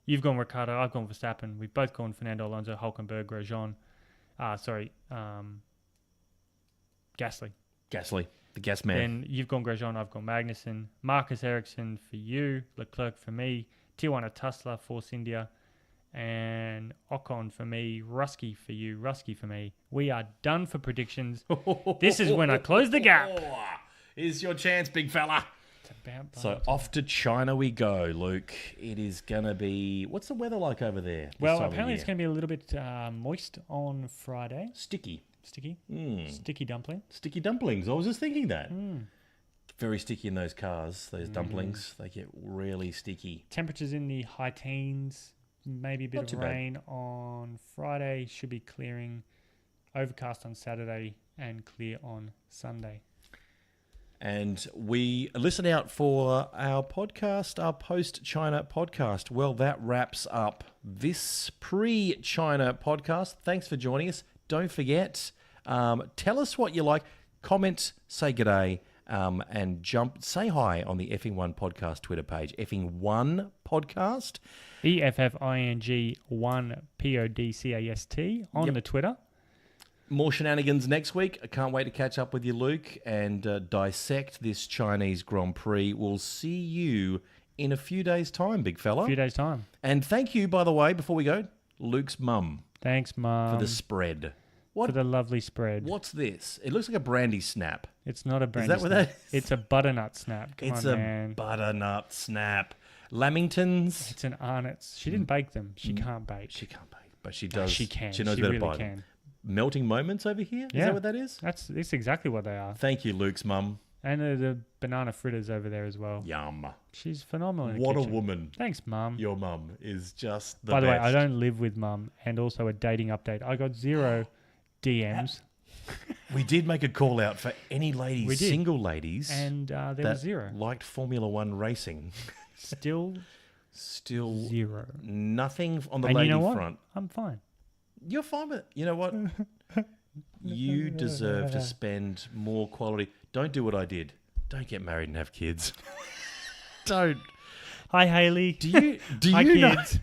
You've gone Ricciardo, I've gone Verstappen. We've both gone Fernando Alonso, Hulkenberg, Grosjean. Gasly. Gasly. The gas man. Then you've gone Grosjean, I've gone Magnussen. Marcus Ericsson for you, Leclerc for me, Tijuana Tesla, Force India, and Ocon for me, Rusky for you, Rusky for me. We are done for predictions. This is when I close the gap. Here's your chance, big fella. It's about So off to China we go, Luke. It is going to be... What's the weather like over there? this Well, time of apparently it's year? going to be a little bit moist on Friday. Sticky. Sticky. Sticky dumpling. Sticky dumplings. I was just thinking that. Very sticky in those cars, those dumplings. They get really sticky. Temperatures in the high teens. Maybe a bit Not of too bad. rain on Friday. Should be clearing. Overcast on Saturday and clear on Sunday. And we listen out for our podcast, our post-China podcast. Well, that wraps up this pre-China podcast. Thanks for joining us. Don't forget, tell us what you like. Comment, say g'day, and say hi on the Effing One podcast Twitter page. Effing One podcast. EFFING 1 PODCAST on the Twitter. More shenanigans next week. I can't wait to catch up with you, Luke, and dissect this Chinese Grand Prix. We'll see you in a few days' time, big fella. A few days' time. And thank you, by the way, before we go, Luke's mum Thanks, Mum. for the spread. For the lovely spread. What's this? It looks like a brandy snap. It's not a brandy that what snap. that is? It's a butternut snap. Come It's on, a man. butternut snap. Lamingtons. It's an Arnott's. She didn't bake them. She can't bake. She can't bake, but she does. She can. She knows She better really to buy them. can. Melting moments over here? Is Yeah. that what that is? That's exactly what they are. Thank you, Luke's mum. And the banana fritters over there as well. Yum. She's phenomenal in the What a kitchen. woman. Thanks, Mum. Your mum is just the By the way, best. I don't live with Mum. And also a dating update. I got 0 DMs. We did make a call out for any ladies, We did. single ladies, And there that was 0. liked Formula One racing. Still Still 0. nothing on the And lady you know what? front. I'm fine. You're fine with it. You know what? You deserve to spend more quality. Don't do what I did. Don't get married and have kids. Don't. Hi, Haley. Do you Hi, know? kids.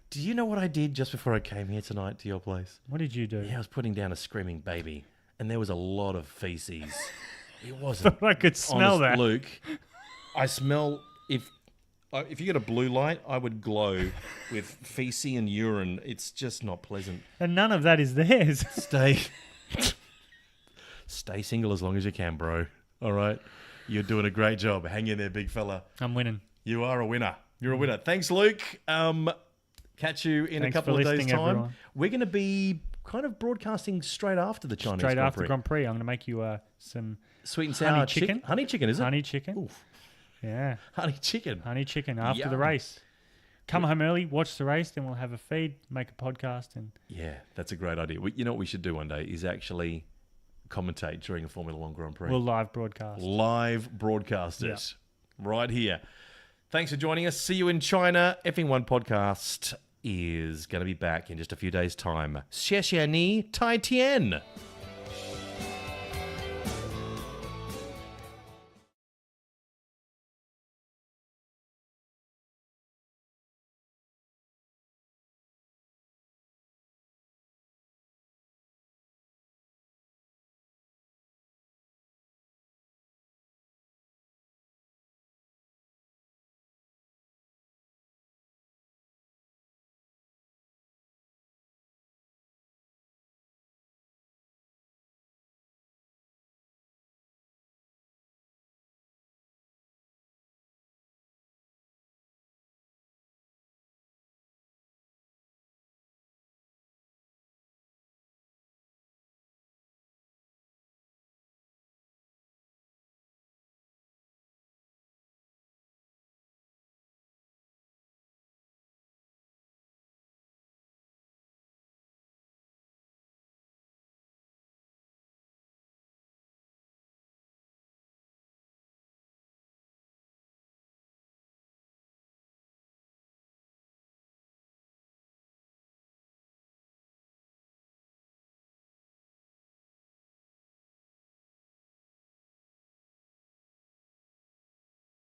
Do you know what I did just before I came here tonight to your place? What did you do? Yeah, I was putting down a screaming baby, and there was a lot of feces. It wasn't. I could smell honest, that. Luke. I smell if you get a blue light, I would glow with feces and urine. It's just not pleasant. And none of that is theirs. Stay single as long as you can, bro. All right, you're doing a great job. Hang in there, big fella. I'm winning. You are a winner. You're a winner. Thanks, Luke. Catch you in Thanks a couple for of days' listening, time. everyone. We're going to be kind of broadcasting straight after the Chinese Straight Grand after Prix. Grand Prix, I'm going to make you some Sweet and honey sour chicken. Honey chicken, is it? honey chicken. Oof. Yeah, Honey chicken. honey chicken after the Yum. race. come home early, watch the race, then we'll have a feed, make a podcast, and Yeah, that's a great idea. You know what we should do one day is actually commentate during a Formula One Grand Prix. we'll live broadcast. Live broadcast it right here. Thanks for joining us. See you in China. Effing One podcast is going to be back in just a few days' time. Xie xie ni, tai tian.